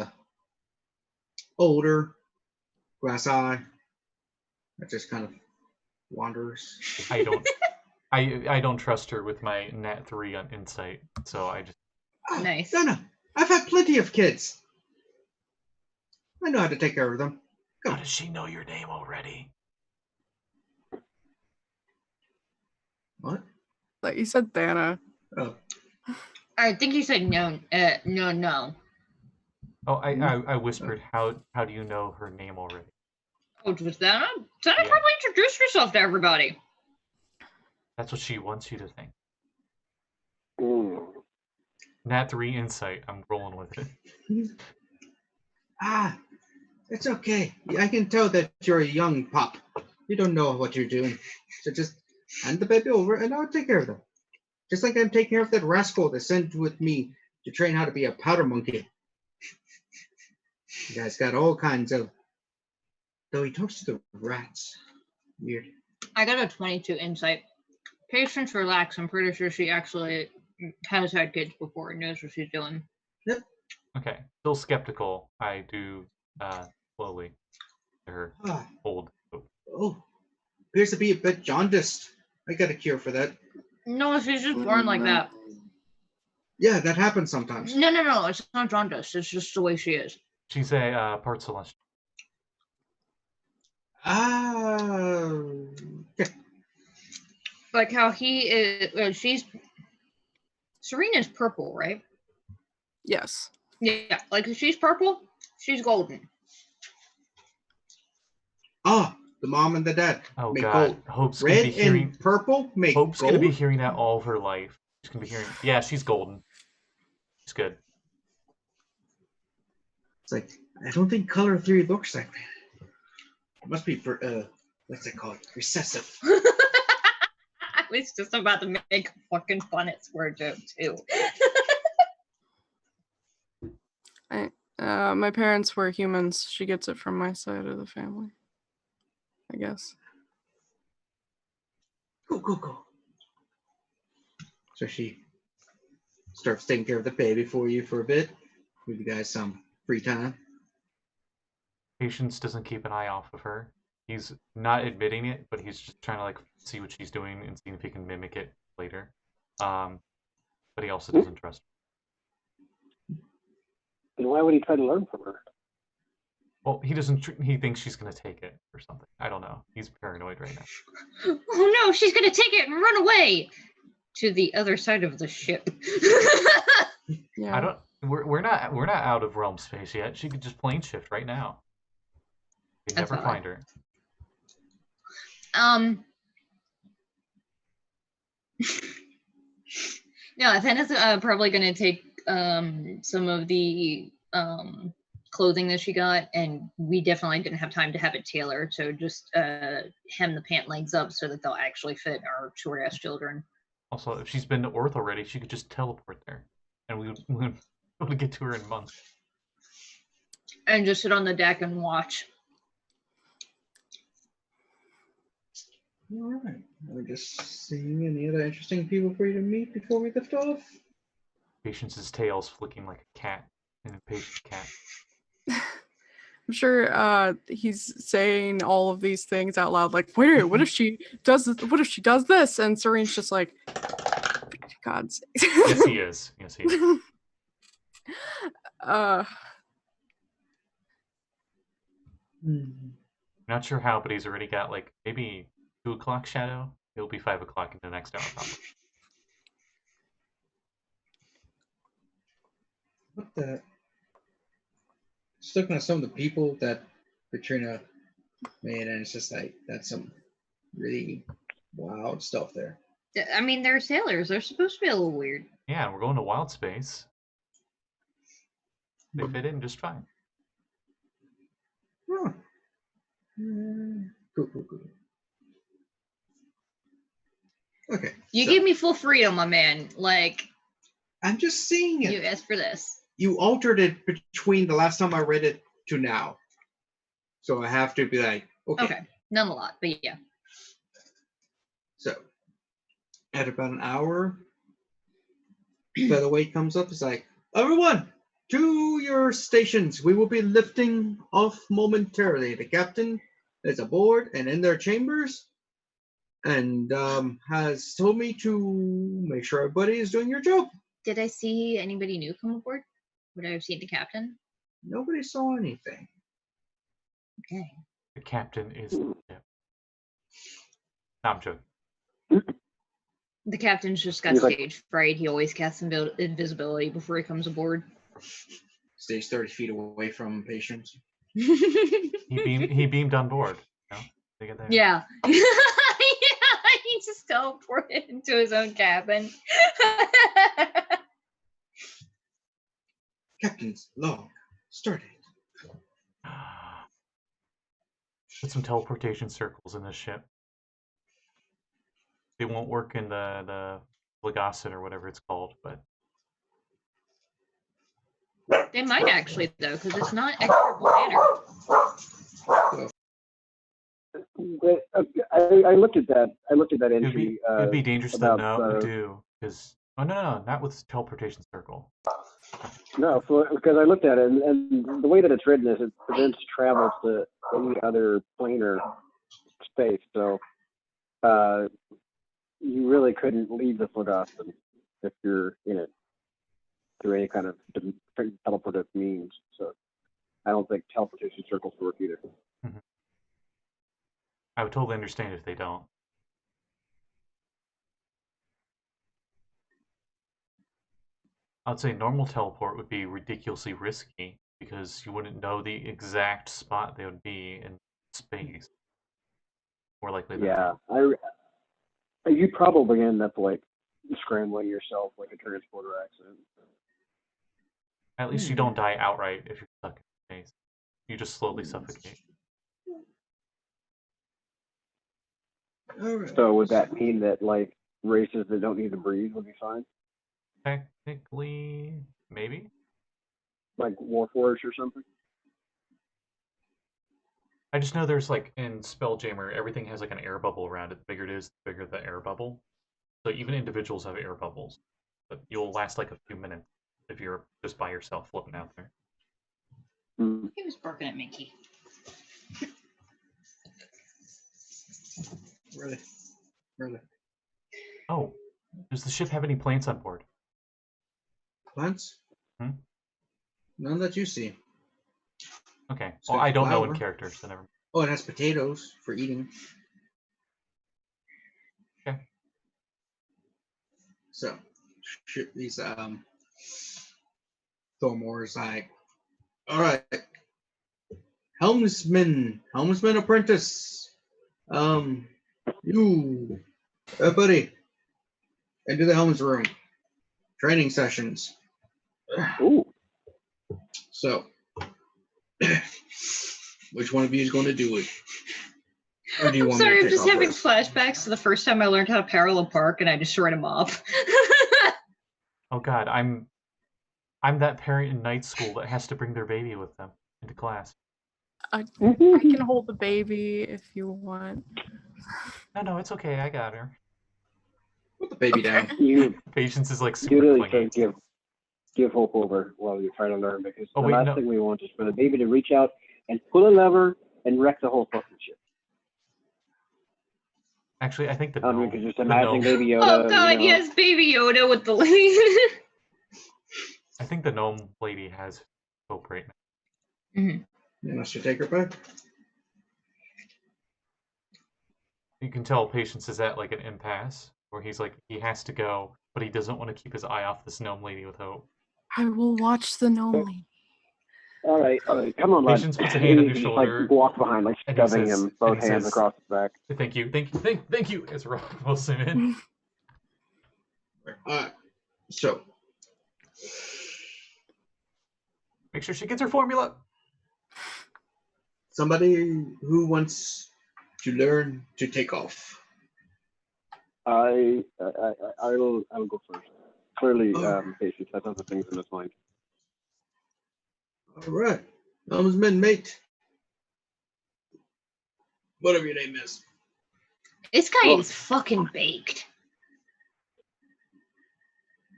older, glass eye. That just kind of wanders. I don't trust her with my nat 3 on insight, so I just. Oh, nice. Donna, I've had plenty of kids. I know how to take care of them. Go. How does she know your name already? What? Like you said, Thana. Oh. I think you said no. No. Oh, I whispered. How do you know her name already? Oh, was Thana? Thana probably introduced herself to everybody. That's what she wants you to think. Mm. Nat 3 insight. I'm rolling with it. It's okay. I can tell that you're a young pup. You don't know what you're doing. So just hand the baby over and I'll take care of them. Just like I'm taking care of that rascal that sent with me to train how to be a powder monkey. You guys got all kinds of... Though he talks to the rats. Weird. I got a 22 insight. Patience, relax. I'm pretty sure she actually has had kids before and knows what she's doing. Yep. Okay. Still skeptical. I do slowly. Her hold. Oh, appears to be a bit jaundiced. I got a cure for that. No, she's just born like that. Yeah, that happens sometimes. No. It's not jaundice. It's just the way she is. She's a part celestial. Okay. Like how he is. Serene is purple, right? Yes. Yeah, like if she's purple, she's golden. Oh, the mom and the dad. Oh make God, gold. Hope's Red gonna be hearing. And purple make Hope's gold. Gonna be hearing that all of her life. She's gonna be hearing. Yeah, she's golden. She's good. It's like I don't think color theory looks like that. It must be what's it called? Recessive. I was just about to make a fucking fun at swear joke too. My parents were humans. She gets it from my side of the family, I guess. Go. So she starts taking care of the baby for you for a bit. Give you guys some free time. Patience doesn't keep an eye off of her. He's not admitting it, but he's just trying to like see what she's doing and seeing if he can mimic it later. But he also doesn't trust her. And why would he try to learn from her? Well, he doesn't. He thinks she's gonna take it or something. I don't know. He's paranoid right now. Oh no, she's gonna take it and run away to the other side of the ship. Yeah. I don't. We're not out of realm space yet. She could just plane shift right now. You'd never find her. No, Thanadis probably gonna take some of the clothing that she got, and we definitely didn't have time to have it tailored, so just hem the pant legs up so that they'll actually fit our short ass children. Also, if she's been to Earth already, she could just teleport there, and we would be able to get to her in months. And just sit on the deck and watch. All right. We're just seeing any other interesting people for you to meet before we lift off. Patience's tail's flicking like a cat, an impatient cat. I'm sure he's saying all of these things out loud, like, wait, what if she does this? What if she does this? And Serene's just like, God's sake. Yes, he is. Yes, he is. Not sure how, but he's already got like maybe 2 o'clock shadow. It'll be 5 o'clock in the next hour, probably. What the? Just looking at some of the people that Katrina made, and it's just like, that's some really wild stuff there. I mean, they're sailors. They're supposed to be a little weird. Yeah, we're going to wild space. They fit in just fine. Huh. Cool. Okay. You gave me full freedom, my man. Like, I'm just seeing it. You asked for this. You altered it between the last time I read it to now. So I have to be like, okay. None a lot, but yeah. So, at about an hour, featherweight comes up. It's like, everyone, to your stations. We will be lifting off momentarily. The captain is aboard and in their chambers, and has told me to make sure everybody is doing your job. Did I see anybody new come aboard? Would I have seen the captain? Nobody saw anything. Okay. The captain is the ship. No, I'm joking. The captain's just got stage fright. He always casts invisibility before he comes aboard. Stays 30 feet away from patients. He beamed on board. You know? They get there. Yeah. Yeah, he just teleported into his own cabin. Captain's log started. Put some teleportation circles in this ship. They won't work in the Legosit or whatever it's called, but they might actually though, because it's not extra planner. I looked at that. I looked at that entry. It'd be dangerous to not do because no, not with teleportation circle. No, because I looked at it, and the way that it's written is it prevents travel to any other planar space. So you really couldn't leave the Legosit if you're in it through any kind of teleportive means. So I don't think teleportation circles work either. Mm-hmm. I would totally understand if they don't. I'd say normal teleport would be ridiculously risky because you wouldn't know the exact spot they would be in space. More likely than not. You probably end up like scrambling yourself like a transporter accident. At least you don't die outright if you're stuck in space. You just slowly suffocate. Right. So would that mean that like races that don't need to breathe would be fine? Technically, maybe. Like Warforged or something? I just know there's like in Spelljammer, everything has like an air bubble around it. The bigger it is, the bigger the air bubble. So even individuals have air bubbles. But you'll last like a few minutes if you're just by yourself floating out there. He was barking at Mickey. Really? Oh, does the ship have any plants on board? Plants? None that you see. Okay. Well, I don't know in character, so never. Oh, it has potatoes for eating. Okay. So, these Thormore's like, all right, helmsman apprentice, you, buddy, into the helm's room. Training sessions. Ooh. So, Which one of you is going to do it? Or do you I'm want me sorry, to I'm take just off having first? flashbacks to the first time I learned how to parallel park and I destroyed a mob. Oh God, I'm that parent in night school that has to bring their baby with them into class. I can hold the baby if you want. No, it's okay. I got her. Put the baby down. Patience is like You super really clingy. can't give hope over while you're trying to learn, because Oh, the wait, last no. thing we want is for the baby to reach out and pull a lever and wreck the whole fucking ship. Actually, I think the I mean, gnome. because just the imagine gnome- Baby Yoda. Oh god, yes, Baby Yoda with the I think the gnome lady has hope right now. Mhm. You want us to take her back? You can tell Patience is at like an impasse where he's like he has to go, but he doesn't want to keep his eye off this gnome lady with hope. I will watch the gnome lady. All right, come on, lad. Patience puts a hand on You your can shoulder, Just like walk behind, like and he shoving says- him both and he hands says- across his back. Thank you. As Rogh pulls him in. So, Make sure she gets her formula. somebody who wants to learn to take off. I will go first. Clearly, Oh. Patience has other things in his mind. All right. Helmsman, mate. Whatever your name is. This guy Oh. is fucking baked.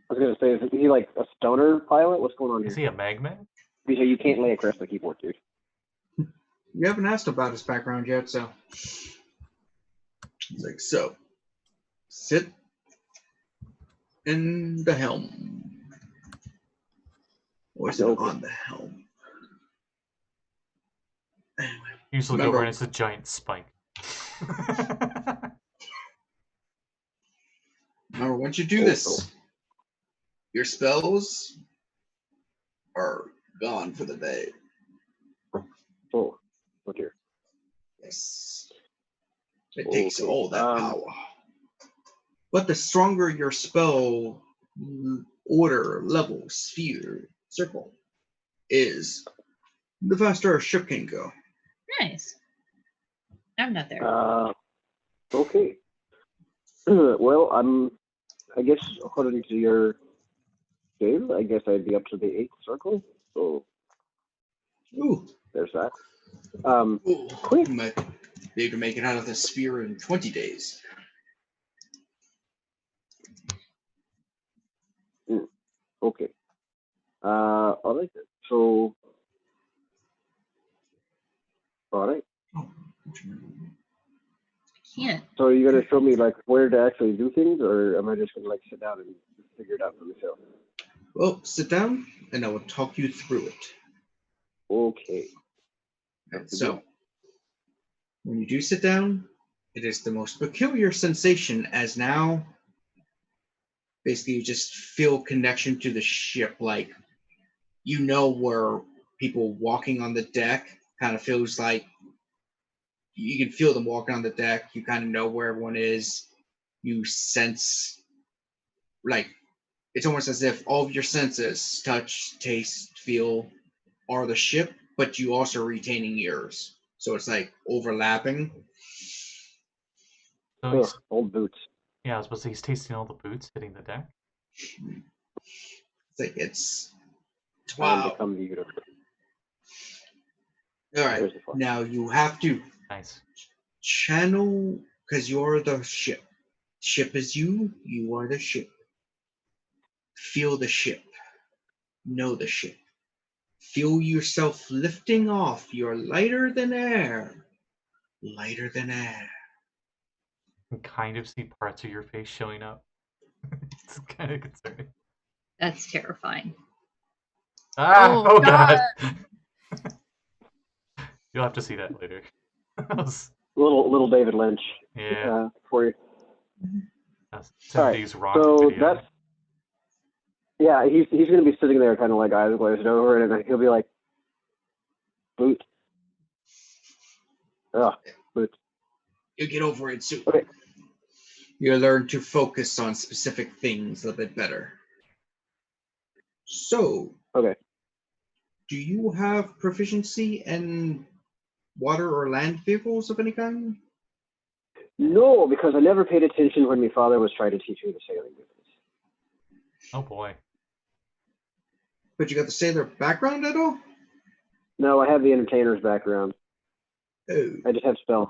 I was gonna say, is he like a stoner pilot? What's going on Is here? he a magman? Because you can't lay across the keyboard, dude. You haven't asked about his background yet, so. He's like, so, sit in the helm. Or is it Okay. on the helm? Anyway, You just look Remember- over and it's a giant spike. remember, once you do this, your spells are gone for the day. Oh, look here. Yes. It takes Okay, all that power. But the stronger your spell order, level, sphere, circle is, the faster a ship can go. Nice. I'm not there. Okay. Well, I guess according to your game, I guess I'd be up to the 8th circle. So Ooh. there's that. Ooh. Quick. You might be able to make it out of the sphere in 20 days. Okay. All right then. So, all right. Can't. So are you gonna show me like where to actually do things, or am I just gonna like sit down and figure it out for myself? Well, sit down and I will talk you through it. Okay. So, when you do sit down, it is the most peculiar sensation, as now basically you just feel connection to the ship, like you know where people walking on the deck kind of feels like you can feel them walking on the deck. You kind of know where everyone is. You sense, like, it's almost as if all of your senses, touch, taste, feel, are the ship, but you also retaining yours. So it's like overlapping. So he's, Old boots. yeah, I was supposed to say he's tasting all the boots hitting the deck. It's like it's Time wow. to come to you. All right, There's the fun. now you have to Nice. channel, because you're the ship. Ship is you. You are the ship. Feel the ship. Know the ship. Feel yourself lifting off. You're lighter than air. Lighter than air. You can kind of see parts of your face showing up. It's kind of concerning. That's terrifying. Ah! Oh, Oh, God. God! You'll have to see that later. Little David Lynch. Yeah. For you. That's All right, 70s rock so video. that's he's gonna be sitting there kind of like eyes glazed over, and then he'll be like, boot. Boot. You'll get over it soon. Okay. You learn to focus on specific things a bit better. So, Okay. do you have proficiency in water or land vehicles of any kind? No, because I never paid attention when my father was trying to teach me the sailing business. Oh boy. But you got the sailor background at all? No, I have the entertainer's background. Oh. I just have spells.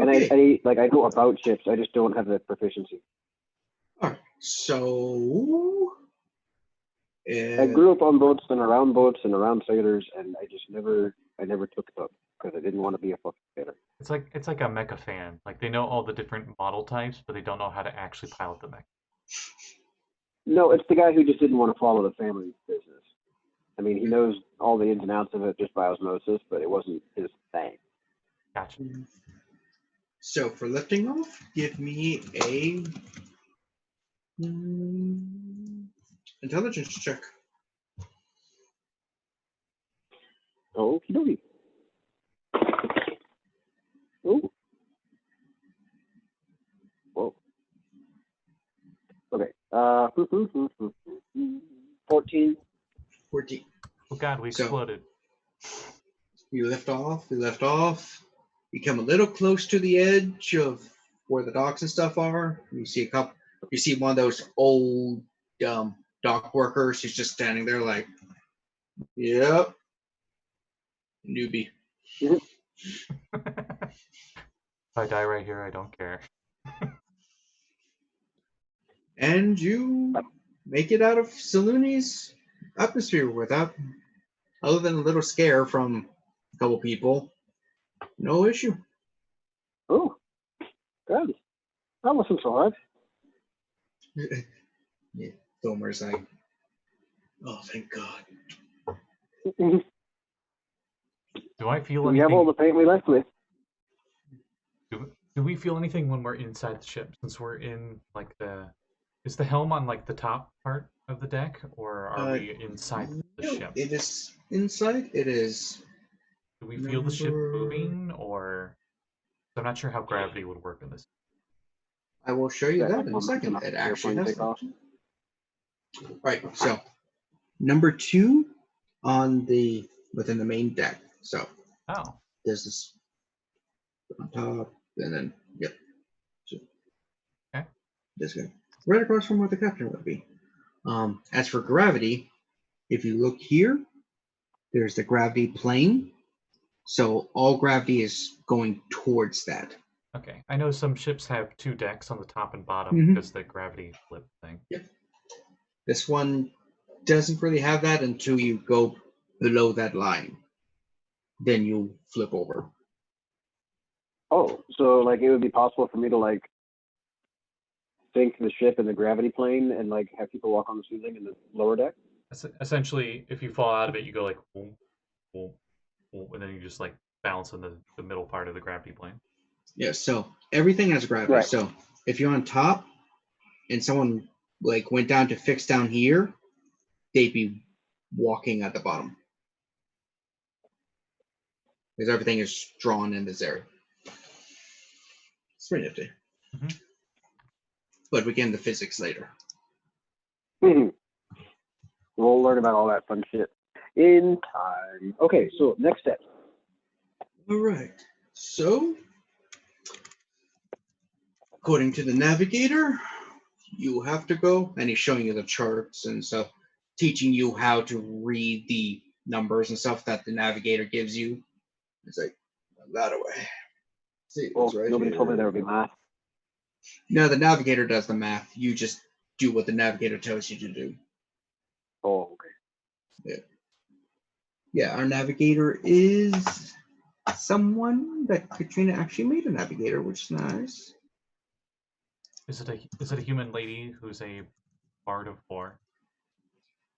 Okay. And I know about ships. I just don't have the proficiency. All right. So. I grew up on boats and around sailors, and I never took it up because I didn't want to be a fucking sailor. It's like a mecha fan. Like they know all the different model types, but they don't know how to actually pilot the mech. No, it's the guy who just didn't want to follow the family business. I mean, he knows all the ins and outs of it just by osmosis, but it wasn't his thing. Gotcha. So for lifting off, give me a intelligence check. Okie dokie. Ooh. Whoa. Okay. 14. 14. Oh god, we exploded. You lift off, you come a little close to the edge of where the docks and stuff are. You see one of those old dock workers who's just standing there like, yep, newbie. If I die right here, I don't care. And you make it out of Salooni's atmosphere without, other than a little scare from a couple people, no issue. Oh, good. That wasn't so hard. Yeah, Thomer's like, oh, thank God. Do I feel We have anything? all the paint we left with. Do we feel anything when we're inside the ship? Since we're in like is the helm on like the top part of the deck, or are we inside the ship? It is inside. It is. Do we feel the ship moving, or I'm not sure how gravity would work in this. I will show you that in a second. It actually has. Right. So, number 2 within the main deck. So. Oh. There's this on top, and then yep. So, okay. This guy, right across from where the captain would be. As for gravity, if you look here, there's the gravity plane. So all gravity is going towards that. Okay. I know some ships have 2 decks on the top and bottom because the gravity flip thing. Yep. This one doesn't really have that until you go below that line. Then you flip over. Oh, so like it would be possible for me to like sink the ship in the gravity plane and like have people walk on the ceiling in the lower deck? Essentially, if you fall out of it, you go like boom, boom, boom, and then you just like bounce in the middle part of the gravity plane. Yeah, so everything has gravity. Right. So if you're on top and someone like went down to fix down here, they'd be walking at the bottom. Because everything is drawn in this area. It's pretty nifty. Mm-hmm. But we get into physics later. We'll learn about all that fun shit in time. Okay, so next step. All right. So, according to the navigator, you have to go, and he's showing you the charts and stuff, teaching you how to read the numbers and stuff that the navigator gives you. It's like, that away. See, Well, it's right nobody here. told me there would be math. No, the navigator does the math. You just do what the navigator tells you to do. Oh, okay. Yeah. Yeah, our navigator is someone that Katrina actually made a navigator, which is nice. Is it a human lady who's a bard of 4?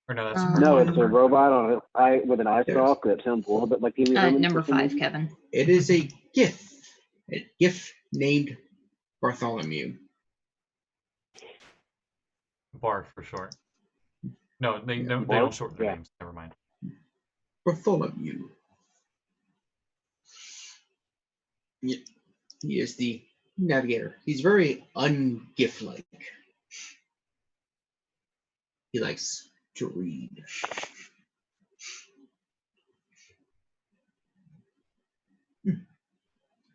Or no, that's no, it's a robot on an eye with an eye stalk that sounds a little bit like the number 5, Kevin. It is a gift. A gift named Bartholomew. Bar for short. No, they don't shorten their names. Never mind. Bartholomew. Yeah, he is the navigator. He's very ungift-like. He likes to read.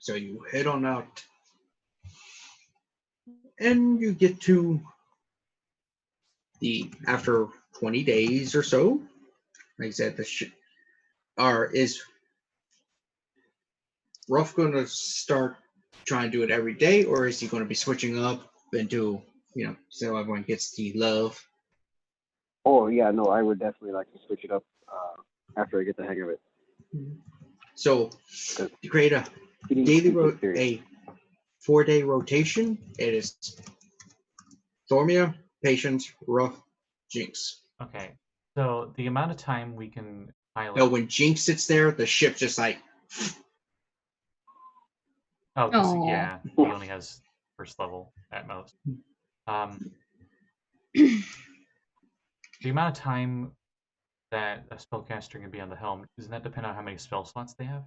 So you head on out, and you get to after 20 days or so. Like I said, is Rogh going to start trying to do it every day, or is he going to be switching up into, so everyone gets the love? Oh yeah, no, I would definitely like to switch it up after I get the hang of it. So you create a a 4-day rotation. It is Thormia, Patience, Rogh, Jinx. Okay, so the amount of time we can pilot. No, when Jinx sits there, the ship just like. Oh, yeah, he only has first level at most. The amount of time that a spellcaster can be on the helm, doesn't that depend on how many spell slots they have,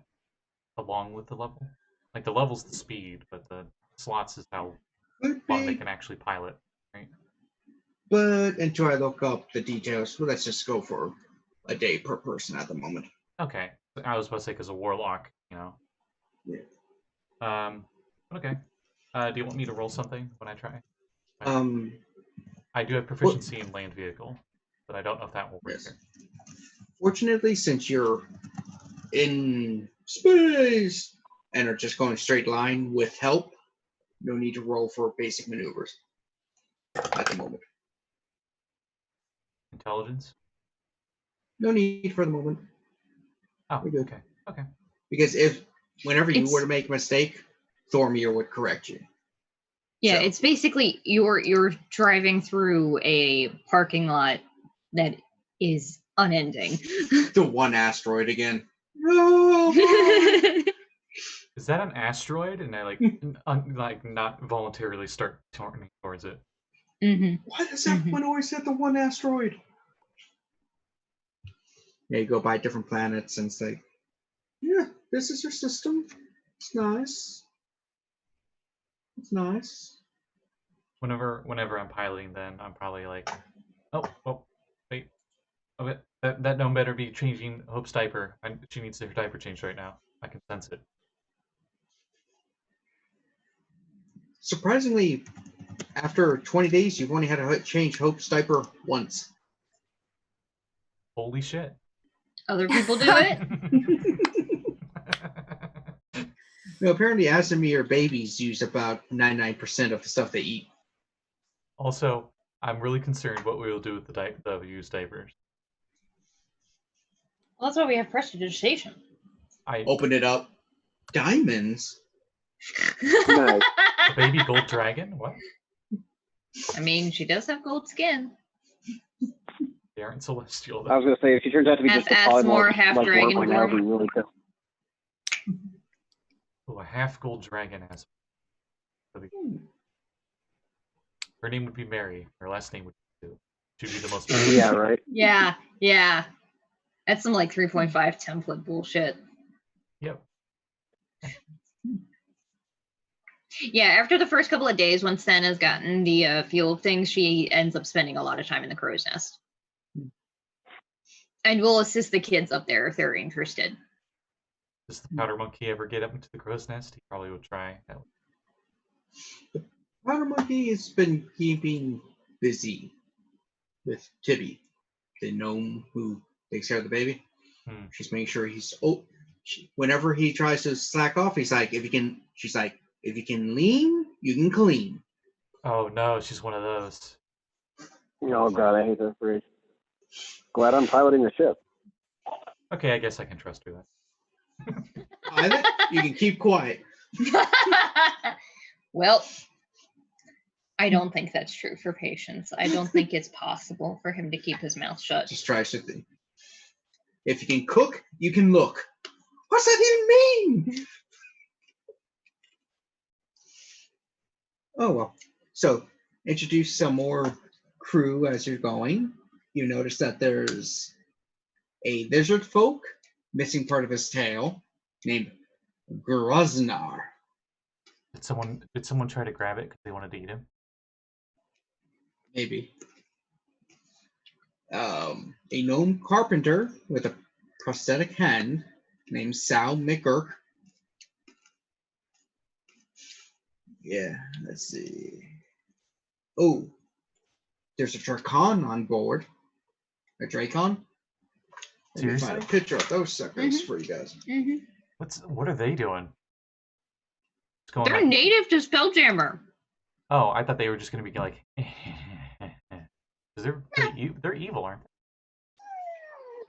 along with the level? Like the level's the speed, but the slots is how long they can actually pilot, right? But until I look up the details, well, let's just go for a day per person at the moment. Okay, I was about to say because a warlock, Yeah. Okay. Do you want me to roll something when I try? I do have Well, proficiency in land vehicle, but I don't know if that will work here. Fortunately, since you're in space and are just going straight line with help, no need to roll for basic maneuvers at the moment. Intelligence? No need for the moment. Oh, okay. Okay. Because whenever you were to make a mistake, Thormir would correct you. Yeah, so it's basically you're driving through a parking lot that is unending. The one asteroid again. No. Is that an asteroid? And I like not voluntarily start turning towards it. Mm-hmm. Why does everyone always hit the one asteroid? Yeah, you go by different planets and say, yeah, this is your system. It's nice. It's nice. Whenever I'm piloting, then I'm probably like, wait. Oh, that gnome better be changing Hope's diaper. She needs her diaper changed right now. I can sense it. Surprisingly, after 20 days, you've only had to change Hope's diaper once. Holy shit. Other people do it? No, apparently Asimir babies use about 99% of the stuff they eat. Also, I'm really concerned what we will do with the used diapers. Well, that's why we have prestidigitation. I open it up. Diamonds? Nice. A baby gold dragon? What? I mean, she does have gold skin. They aren't celestial, though. I was gonna say, if she turns out to be just a polymorph, half like dragon Warlock, I'll be really pissed. Oh, a half gold dragon has. Her name would be Mary. Her last name would be Sue. She'd be the most. Yeah, right. Yeah. That's some like 3.5 template bullshit. Yep. Yeah, after the first couple of days, once Sen has gotten the feel of things, she ends up spending a lot of time in the crow's nest. And we'll assist the kids up there if they're interested. Does the powder monkey ever get up into the crow's nest? He probably would try. The powder monkey has been keeping busy with Tibby, the gnome who takes care of the baby. She's making sure he's whenever he tries to slack off, he's like, if you can lean, you can clean. Oh no, she's one of those. Oh god, I hate that phrase. Glad I'm piloting the ship. Okay, I guess I can trust her then. Pilot, you can keep quiet. Well, I don't think that's true for Patience. I don't think it's possible for him to keep his mouth shut. Just tries to think. If you can cook, you can look. What's that even mean? Oh, well. So, introduce some more crew as you're going. You notice that there's a lizard folk missing part of his tail named Groznar. Did someone try to grab it because they wanted to eat him? Maybe. A gnome carpenter with a prosthetic hand named Sal McGurk. Yeah, let's see. Oh, there's a Dracon on board. A Dracon. Let me find a picture of those suckers for you guys. What are they doing? They're native to Spelljammer. Oh, I thought they were just going to be like, they're evil, aren't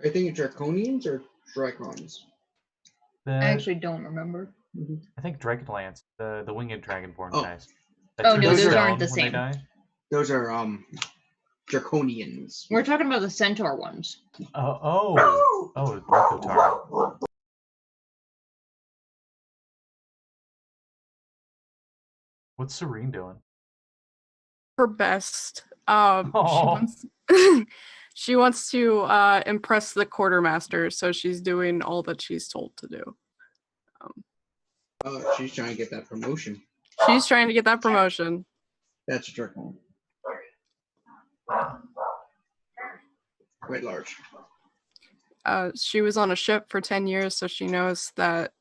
they? I think Draconians or Dracons. I actually don't remember. I think Dragonlance, the winged dragonborn guys. Oh no, those aren't the same. Those are Draconians. We're talking about the centaur ones. Dracotar. What's Serene doing? Her best. She wants to impress the quartermaster, so she's doing all that she's told to do. She's trying to get that promotion. She's trying to get that promotion. That's a Dracon. Quite large. She was on a ship for 10 years, so she knows that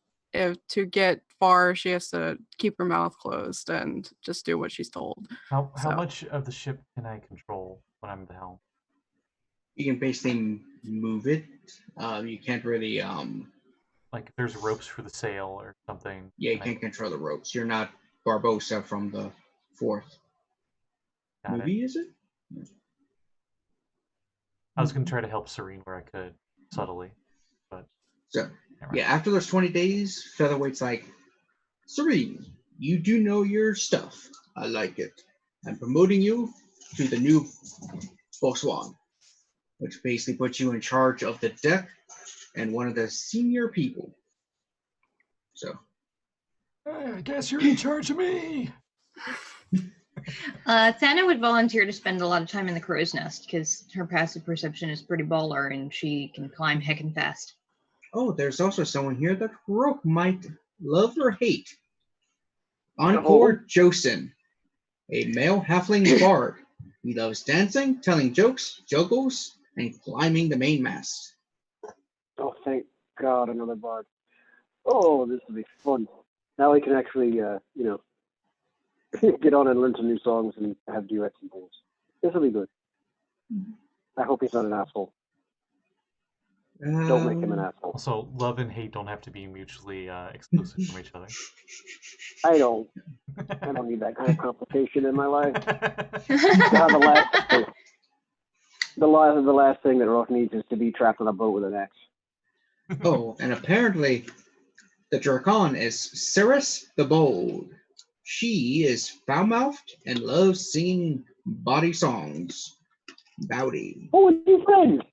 to get far, she has to keep her mouth closed and just do what she's told. How much of the ship can I control when I'm at the helm? You can basically move it. You can't really like if there's ropes for the sail or something. Yeah, you can't control the ropes. You're not Barbossa from the 4th movie, is it? I was going to try to help Serene where I could, subtly. But yeah, after those 20 days, Featherweight's like, Serene, you do know your stuff. I like it. I'm promoting you to the new Bosswan, which basically puts you in charge of the deck and one of the senior people. So, I guess you're in charge of me. Thana would volunteer to spend a lot of time in the crow's nest because her passive perception is pretty baller and she can climb heckin' fast. Oh, there's also someone here that Rogh might love or hate. Encore Josen, a male halfling bard. He loves dancing, telling jokes, jogos, and climbing the main mast. Oh, thank God, another bard. Oh, this will be fun. Now we can actually, get on and learn some new songs and have duets and things. This will be good. I hope he's not an asshole. Don't make him an asshole. Also, love and hate don't have to be mutually exclusive from each other. I don't need that kind of complication in my life. The last thing that Rogh needs is to be trapped on a boat with an axe. Oh, and apparently the Dracon is Ceres the Bold. She is foul-mouthed and loves singing bawdy sons. Bowdy. Oh, a new friend!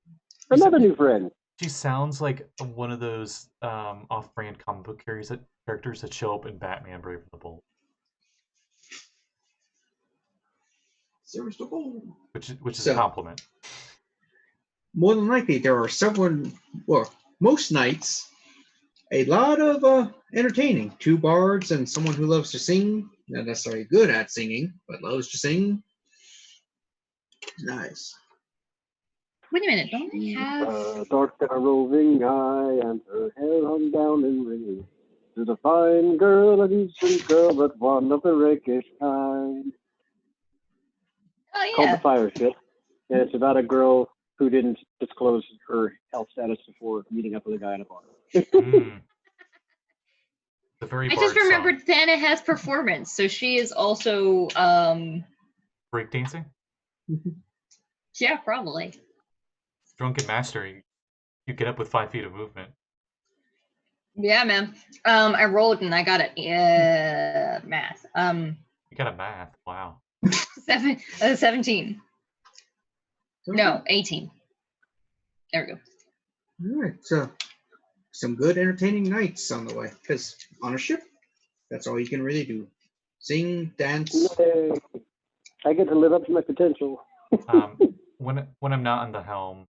Another new friend. She sounds like one of those off-brand comic book characters that show up in Batman: Brave and the Bold. Ceres the Bold. Which is a compliment. More than likely, there are most nights, a lot of entertaining. 2 bards and someone who loves to sing. Not necessarily good at singing, but loves to sing. Nice. Wait a minute, don't I have... dark and a roving eye, and her hair hung down in rings. She's a fine girl, a decent girl, but one of the rakish kind. Oh, yeah. Called The Fire Ship. And it's about a girl who didn't disclose her health status before meeting up with a guy in a bar. I just remembered Thana has performance, so she is also breakdancing? Yeah, probably. Drunken Mastery. You get up with 5 feet of movement. Yeah, man. I rolled and I got it. Math. You got a math. Wow. 17. No, 18. There we go. All right, so some good entertaining nights on the way. Because on a ship, that's all you can really do. Sing, dance. Yay. I get to live up to my potential. When I'm not on the helm,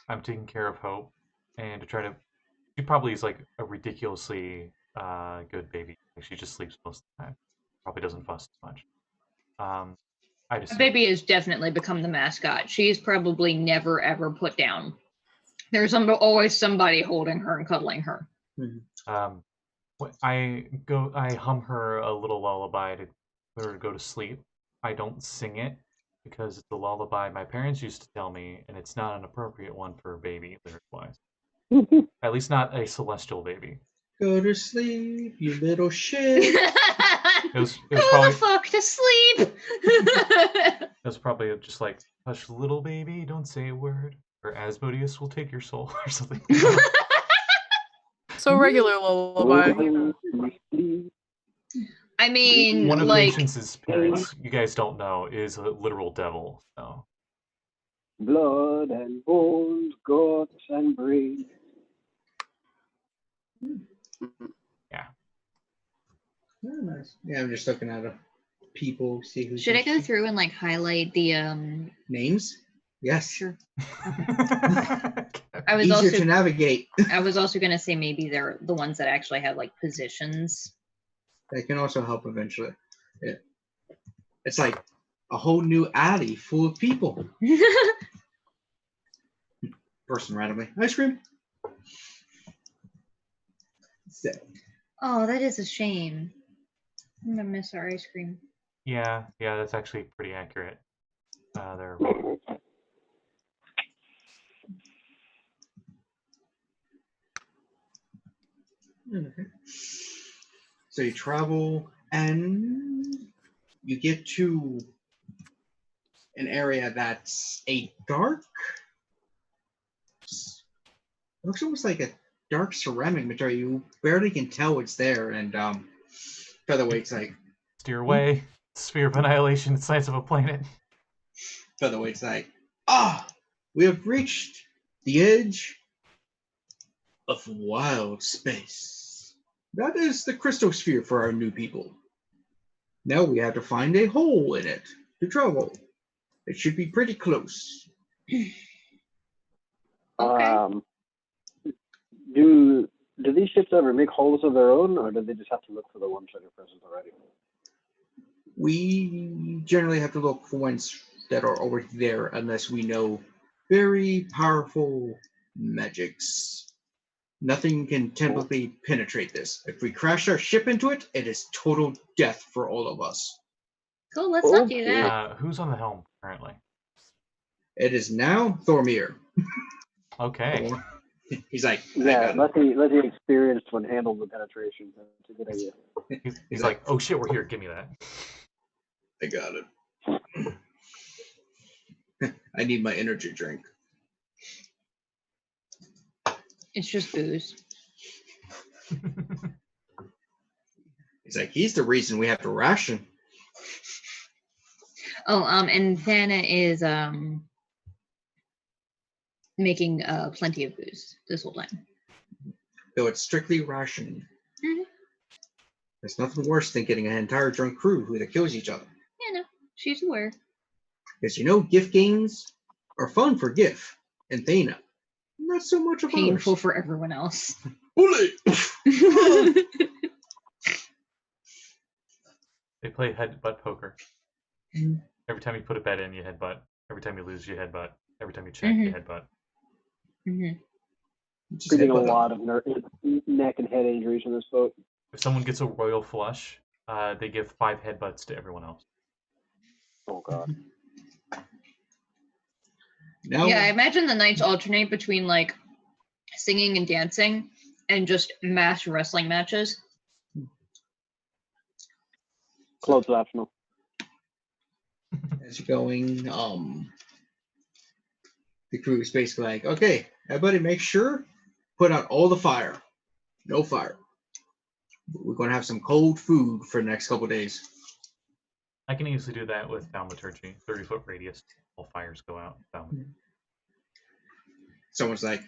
I'm taking care of Hope, and to try to. She probably is like a ridiculously good baby. She just sleeps most of the time. Probably doesn't fuss as much. Baby has definitely become the mascot. She's probably never ever put down. There's always somebody holding her and cuddling her. I hum her a little lullaby to her to go to sleep. I don't sing it because it's a lullaby my parents used to tell me, and it's not an appropriate one for a baby, lyric-wise. At least not a celestial baby. Go to sleep, you little shit. It was Go probably the fuck to sleep. it was probably just like, hush, little baby, don't say a word, or Asmodeus will take your soul, or something. So regular lullaby. I mean, One of like, Patience's parents, you guys don't know, is a literal devil. So Blood and bones, guts and brains. yeah. Oh, nice. Yeah, I'm just looking at people, see who's should I go through and like highlight the names? Yes. Sure. I was Easier also to navigate. I was also gonna say maybe they're the ones that actually have like positions. That can also help eventually. Yeah. It's like a whole new alley full of people. Person randomly. Ice cream. So. Oh, that is a shame. I'm gonna miss our ice cream. Yeah, that's actually pretty accurate. They're Okay. So you travel and you get to an area that's a dark, looks almost like a dark ceramic material. You barely can tell it's there. And Featherweight's like, steer away. Sphere of annihilation, science of a planet. Featherweight's like, we have reached the edge of wild space. That is the crystal sphere for our new people. Now we have to find a hole in it to travel. It should be pretty close. Okay. Do these ships ever make holes of their own, or do they just have to look for the ones that are present already? We generally have to look for ones that are over there unless we know very powerful magics. Nothing can typically penetrate this. If we crash our ship into it, it is total death for all of us. Cool, let's not do that. Who's on the helm currently? It is now Thormir. Okay. He's like, yeah, let the experienced one handle the penetration. That's a good idea. He's like, oh shit, we're here. Give me that. I got it. I need my energy drink. It's just booze. He's like, he's the reason we have to ration. Oh, and Thana is making plenty of booze this whole time. Though it's strictly rationing. Mm-hmm. There's nothing worse than getting an entire drunk crew who that kills each other. Yeah, no, she's aware. Because gift games are fun for Gif and Thana. Not so much of painful ours. For everyone else. Bullet! They play headbutt poker. Mm-hmm. Every time you put a bet in, you headbutt. Every time you lose, you headbutt. Every time you check, you headbutt. Mm-hmm. Getting a lot of neck and head injuries in this boat. If someone gets a royal flush, they give 5 headbutts to everyone else. Oh god. Now, yeah, I imagine the nights alternate between like singing and dancing and just mass wrestling matches. Clothes optional. As you're going, the crew is basically like, okay, everybody make sure, put out all the fire. No fire. We're going to have some cold food for the next couple of days. I can easily do that with thaumaturgy. 30-foot radius. All fires go out. Someone's like,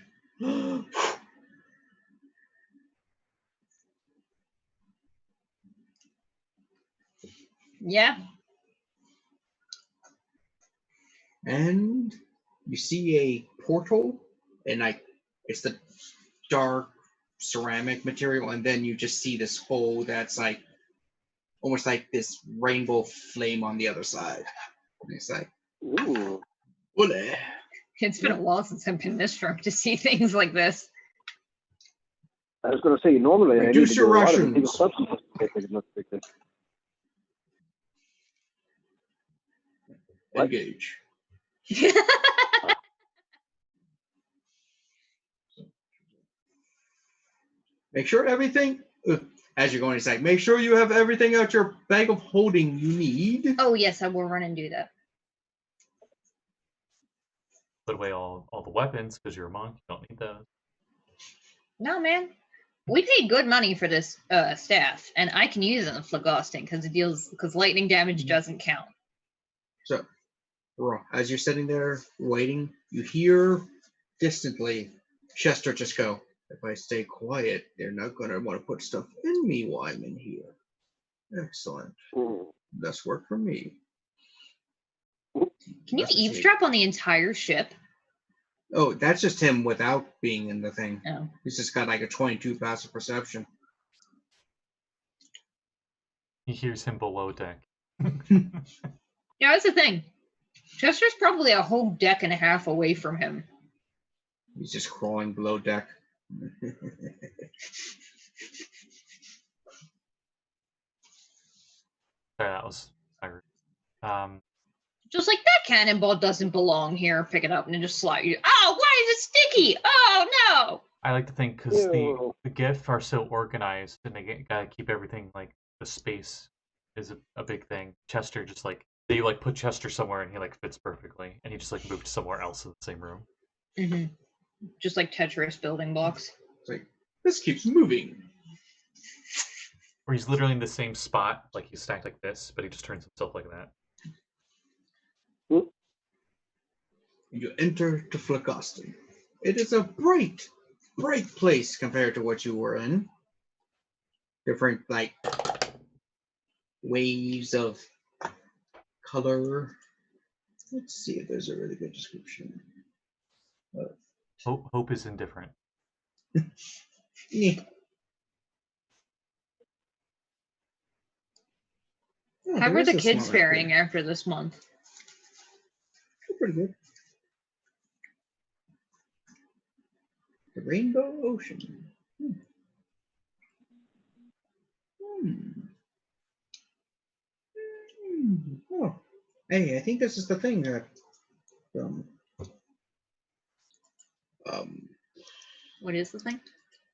Yeah. and you see a portal, and like it's the dark ceramic material, and then you just see this hole that's like almost like this rainbow flame on the other side. And it's like, Ooh. bully. It's been a while since I've been this drunk to see things like this. I was going to say, normally Reduce I need to your do a lot of rations. illegal substances to get things look like this. Engage. Make sure everything, as you're going inside, make sure you have everything out your bag of holding you need. Oh, yes, I will run and do that. Put away all the weapons because you're a monk. You don't need those. No, man. We paid good money for this staff, and I can use it in phlegosting because lightning damage doesn't count. So, as you're sitting there waiting, you hear distantly Chester just go, if I stay quiet, they're not going to want to put stuff in me while I'm in here. Excellent. That's work for me. Can you eavesdrop on the entire ship? Oh, that's just him without being in the thing. Oh. He's just got like a 22 passive perception. He hears him below deck. Yeah, that's the thing. Chester's probably a whole deck and a half away from him. He's just crawling below deck. Sorry, that was Irish. Just like that cannonball doesn't belong here. Pick it up and just slide you. Oh, why is it sticky? Oh no! I like to think because the GIF are so organized and they gotta keep everything like the space is a big thing. Chester just like they like put Chester somewhere and he like fits perfectly and he just like moved somewhere else in the same room. Mm-hmm. Just like Tetris building blocks. It's like this keeps moving. Or he's literally in the same spot, like he's stacked like this, but he just turns himself like that. You enter to Phlegoston. It is a bright place compared to what you were in. Different, like, waves of color. Let's see if there's a really good description. Hope is indifferent. Yeah. Oh, How there are is the a kids small map faring here. after this month? Pretty good. The Rainbow Ocean. Oh, hey, I think this is the thing that What is the thing?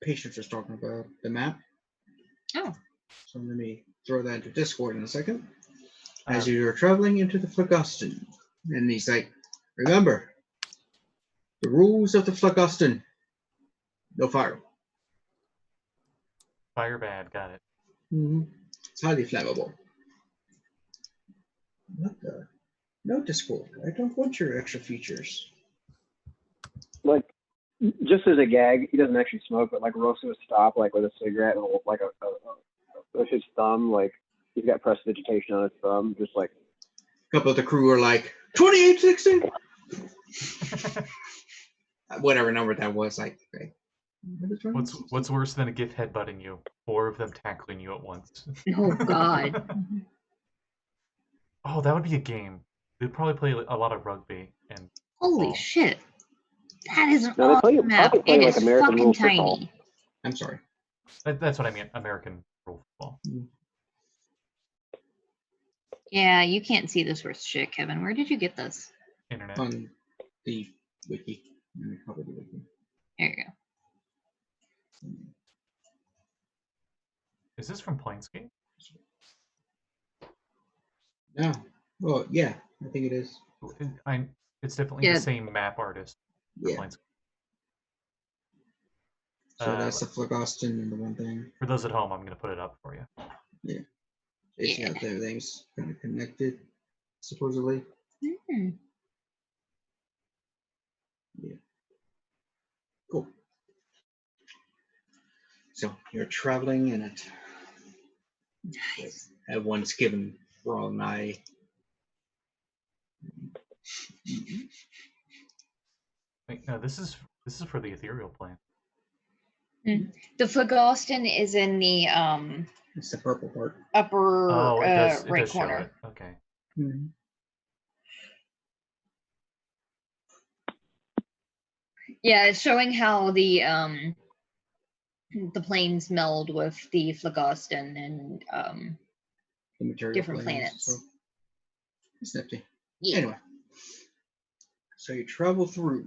Patience was talking about, the map. Oh. So let me throw that into Discord in a second. As you're traveling into the Phlegoston, and he's like, remember, the rules of the Phlegoston. No fire. Fire bad, got it. It's highly flammable. What the? No, Discord. I don't want your extra features. Like, just as a gag, he doesn't actually smoke, but like Rosa would stop like with a cigarette and like with his thumb, like he's got prestidigitation on his thumb, just like. A couple of the crew are like 2860. Whatever number that was, like. What's worse than a gift headbutting you? 4 of them tackling you at once. Oh God. Oh, that would be a game. We'd probably play a lot of rugby and. Holy shit! That is an No, awesome map. It like is American fucking rule tiny. football. I'm sorry. That's what I mean. American rule football. Yeah, you can't see this worth shit, Kevin. Where did you get this? Internet. On the wiki. Let me cover the wiki. There you go. Is this from Planescape? No. Well, yeah, I think it is. It's definitely the same map artist. Yeah. Planescape. So that's the Phlegoston and the one thing. For those at home, I'm going to put it up for you. Yeah. It's got everything's kind of connected, supposedly. Mm-hmm. Yeah. Cool. So you're traveling in it. Nice. Everyone's given Rogh and I. Wait, no, this is for the ethereal plane. The Phlegoston is in the It's the purple part. upper it right does corner. Show it. Okay. Mm-hmm. Yeah, it's showing how the planes meld with the Phlegoston and The material different planes, planets. So it's nifty. Yeah. Anyway, so you travel through.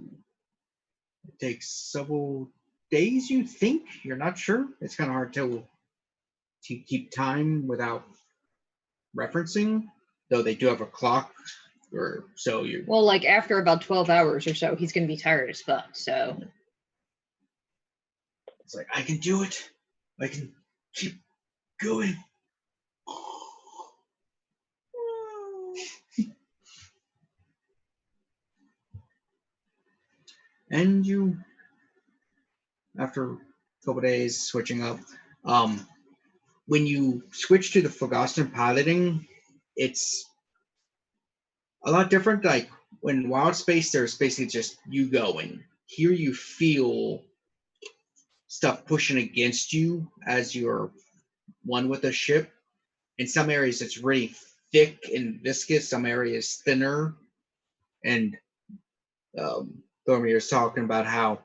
It takes several days, you think? You're not sure? It's kind of hard to keep time without referencing, though they do have a clock, or so you. Well, like after about 12 hours or so, he's going to be tired as fuck, so. It's like, I can do it. I can keep going. And you, after a couple days switching up, when you switch to the Phlogiston piloting, it's a lot different. Like when Wild Space, there's basically just you going. Here you feel stuff pushing against you as you're one with the ship. In some areas, it's really thick and viscous. Some areas thinner. And Thormir is talking about how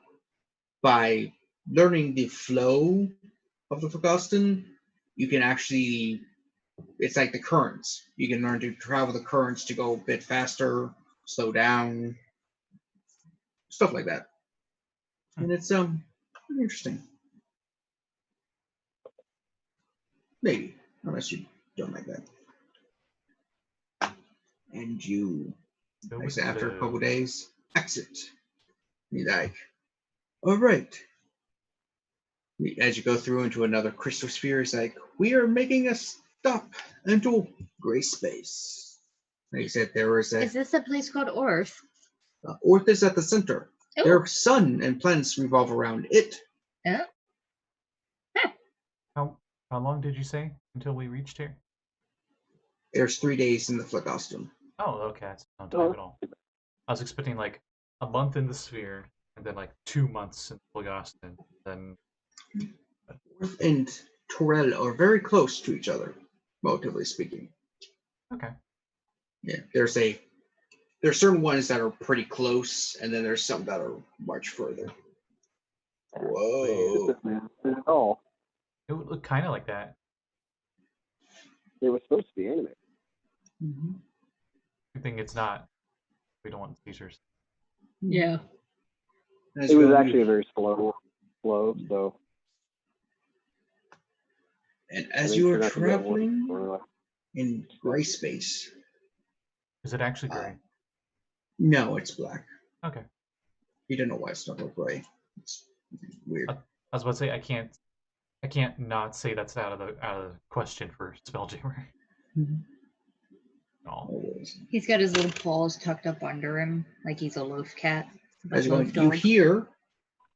by learning the flow of the Phlogiston, you can actually, it's like the currents. You can learn to travel the currents to go a bit faster, slow down, stuff like that. And it's pretty interesting. Maybe, unless you don't like that. And you, like I said, after a couple days, exit. You're like, all right. As you go through into another crystal sphere, it's like, we are making a stop into gray space. Like I said, there is a. Is this a place called Orth? Orth is at the center. Ooh. Their sun and planets revolve around it. Yeah. How long did you say until we reached here? There's 3 days in the Phlogiston. Oh, okay, that's no time at all. I was expecting like a month in the sphere, and then like 2 months in Phlogiston, then. Orth and Torel are very close to each other, relatively speaking. Okay. Yeah, there's certain ones that are pretty close, and then there's some that are much further. Whoa! Oh, It would look kind of like that. it was supposed to be anime. Mm-hmm. Good thing it's not. We don't want seizures. Yeah. It was actually a very slow, so. And as you are traveling in gray space. Is it actually gray? No, it's black. Okay. You don't know why it's not gray. It's weird. I was about to say I can't not say that's out of the question for Spelljammer. Mm-hmm. No. Always. He's got his little paws tucked up under him, like he's a loaf cat. As you hear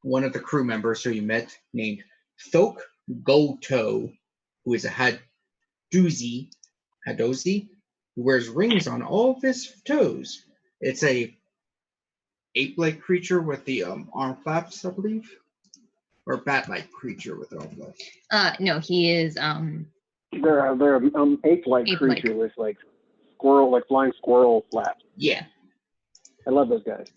one of the crew members who you met named Thok Goto, who is a Hadozi, who wears rings on all of his toes. It's a ape-like creature with the arm flaps, I believe, or bat-like creature with arm flaps. No, he is They're ape-like creature with like flying squirrel flaps. Yeah. I love those guys.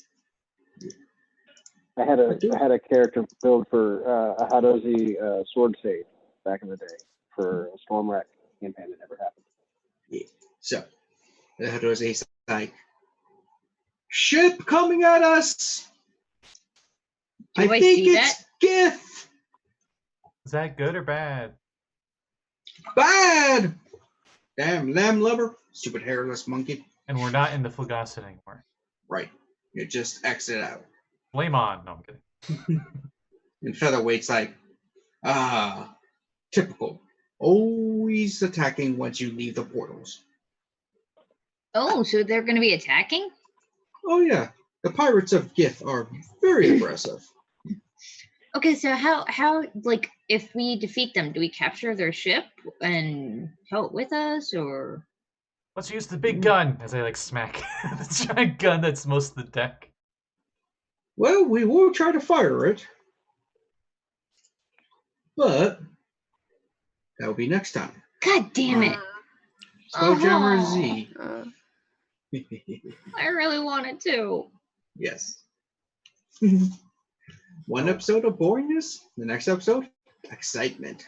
I had a character build for a Hadozi sword save back in the day for a Storm Wreck campaign that never happened. Yeah. So the Hadozi is like, ship coming at us. I think it's Gith. Is that good or bad? Bad. Damn lamb lover, stupid hairless monkey. And we're not in the Phlogiston anymore. Right. You just exit out. Flame on. No, I'm kidding. And Featherweight's like, typical. Always attacking once you leave the portals. Oh, so they're going to be attacking? Oh yeah, the pirates of Gith are very aggressive. Okay, so how like if we defeat them, do we capture their ship and tow it with us, or? Let's use the big gun as I like smack the giant gun that's most of the deck. Well, we will try to fire it, but that'll be next time. God damn it! Spelljammer Z. I really wanted to. Yes. One episode of boringness, the next episode, excitement.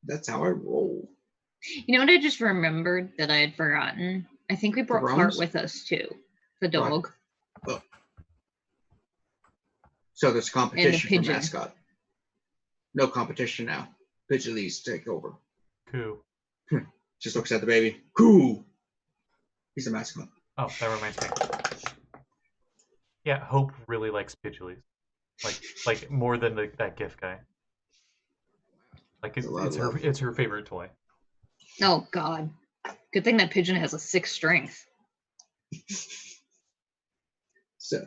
That's how I roll. You know what I just remembered that I had forgotten? I think we brought Hart with us too. The dog. Oh. So there's competition for mascot. No competition now. Pidgeot's take over. Cool. Just looks at the baby. Cool. He's a mascot. Oh, that reminds me. Yeah, Hope really likes Pidgeot's. Like more than that gift guy. Like it's her favorite toy. Oh God. Good thing that pigeon has a 6 strength. So,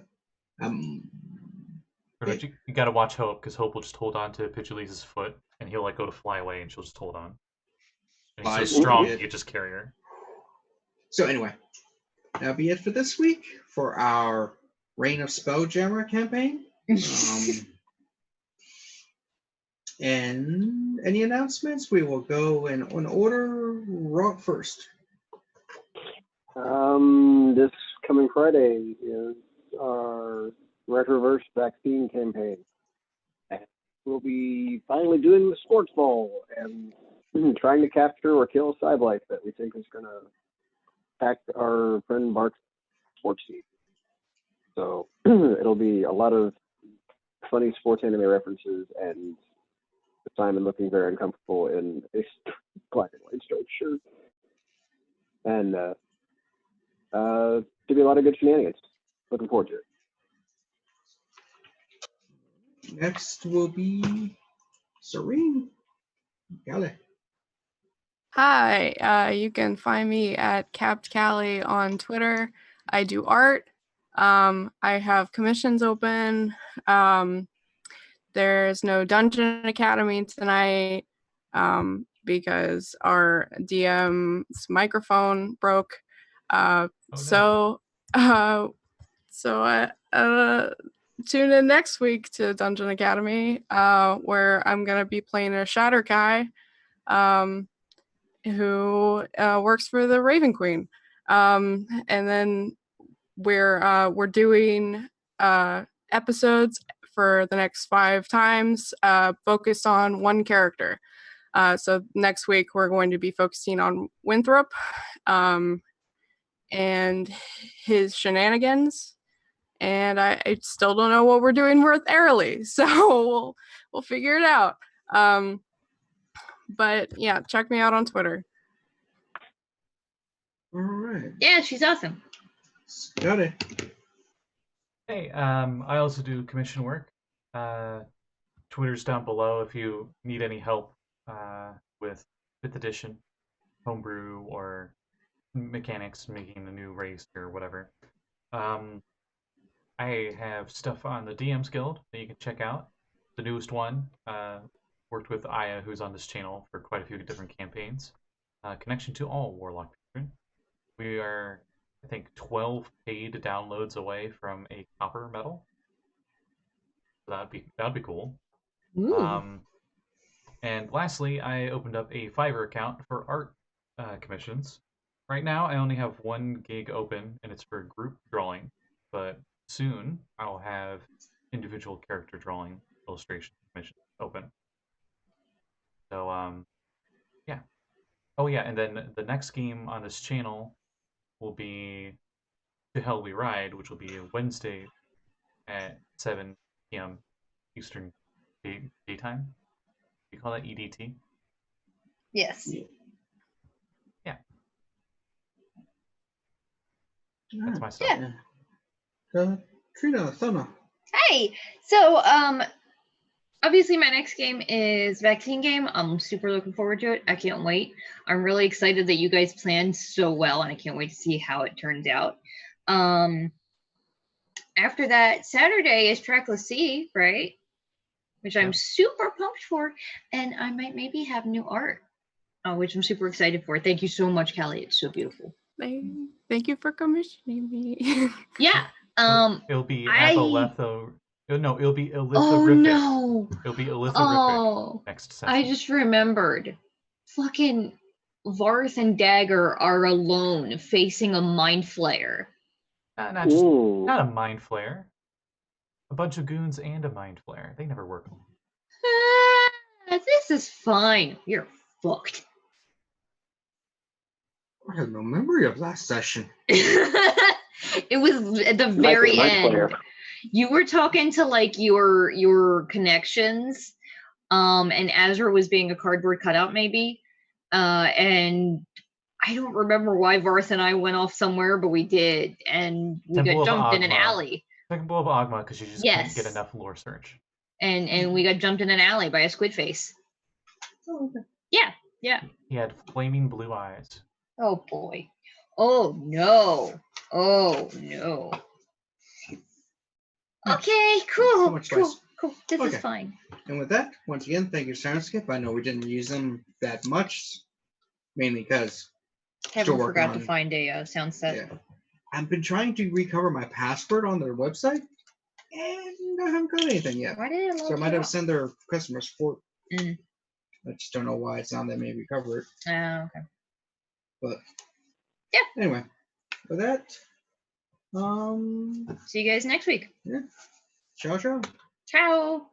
But you gotta watch Hope, because Hope will just hold on to Pidgeot's foot, and he'll like go to fly away, and she'll just hold on. And he's so strong, you just carry her. So anyway, that'll be it for this week for our Reign of Spelljammer campaign. And any announcements? We will go in order. Rogh first. This coming Friday is our Retroverse vaccine campaign. And we'll be finally doing the sports ball and trying to capture or kill a Cyblight that we think is going to attack our friend Bart's sports team. So it'll be a lot of funny sports anime references and Simon looking very uncomfortable in a black and white striped shirt. And to be a lot of good shenanigans. Looking forward to it. Next will be Serene. Callie. Hi, you can find me at Capped Callie on Twitter. I do art. I have commissions open. There's no Dungeon Academy tonight because our DM's microphone broke. So tune in next week to Dungeon Academy, where I'm gonna be playing a Shatter Kai, who works for the Raven Queen, and then we're doing episodes for the next 5 times, focused on one character. So next week we're going to be focusing on Winthrop and his shenanigans. And I still don't know what we're doing with Airly, so we'll figure it out. But yeah, check me out on Twitter. All right. Yeah, she's awesome. Got it. Hey, I also do commission work. Twitter's down below if you need any help with 5th edition, homebrew, or mechanics, making a new race or whatever. I have stuff on the DM's Guild that you can check out. The newest one, worked with Aya, who's on this channel, for quite a few different campaigns. Connection to all Warlock patron. We are, I think, 12 paid downloads away from a copper medal. So that'd be cool. And lastly, I opened up a Fiverr account for art commissions. Right now, I only have 1 gig open, and it's for group drawing. But soon, I'll have individual character drawing illustration commissions open. So, yeah. Oh, yeah, and then the next game on this channel will be To Hell We Ride, which will be Wednesday at 7 p.m. Eastern daytime. Do you call that EDT? Yes. Yeah. That's my stuff. Yeah. Trina, Thana. Hey, so obviously my next game is Vaccine Game. I'm super looking forward to it. I can't wait. I'm really excited that you guys planned so well, and I can't wait to see how it turns out. After that, Saturday is Trackless Sea, right? Which I'm super pumped for, and I might maybe have new art, which I'm super excited for. Thank you so much, Callie. It's so beautiful. Thank you for commissioning me. Yeah. It'll be Apoletho. No, it'll be Elithorific. Oh no! It'll be Elithorific next session. I just remembered. Fucking Varth and Dagger are alone facing a Mind Flayer. Not a Mind Flayer. A bunch of goons and a Mind Flayer. They never work. This is fine. You're fucked. I have no memory of last session. It was at the Might be very my end. player. You were talking to like your connections, and Azra was being a cardboard cutout maybe, and I don't remember why Varth and I went off somewhere, but we did, and we Temple got of jumped in an Agma. alley. Temple of Agma, because you just couldn't get Yes. enough lore search. And we got jumped in an alley by a squid face. Oh, okay. Yeah. He had flaming blue eyes. Oh boy. Oh no. Oh no. Okay, cool. So much spice. Cool. This Okay. is fine. And with that, once again, thank you, Sirenscape. I know we didn't use them that much, mainly because Kevin working forgot to on- find a sound set. yeah, I've been trying to recover my password on their website, and I haven't got anything yet. Why did it So I lock might you have up? sent their customer support. Mm. I just don't know why it's not letting me recover it. Oh, okay. But Yeah. Anyway, with that, See you guys next week. ciao, ciao. Ciao.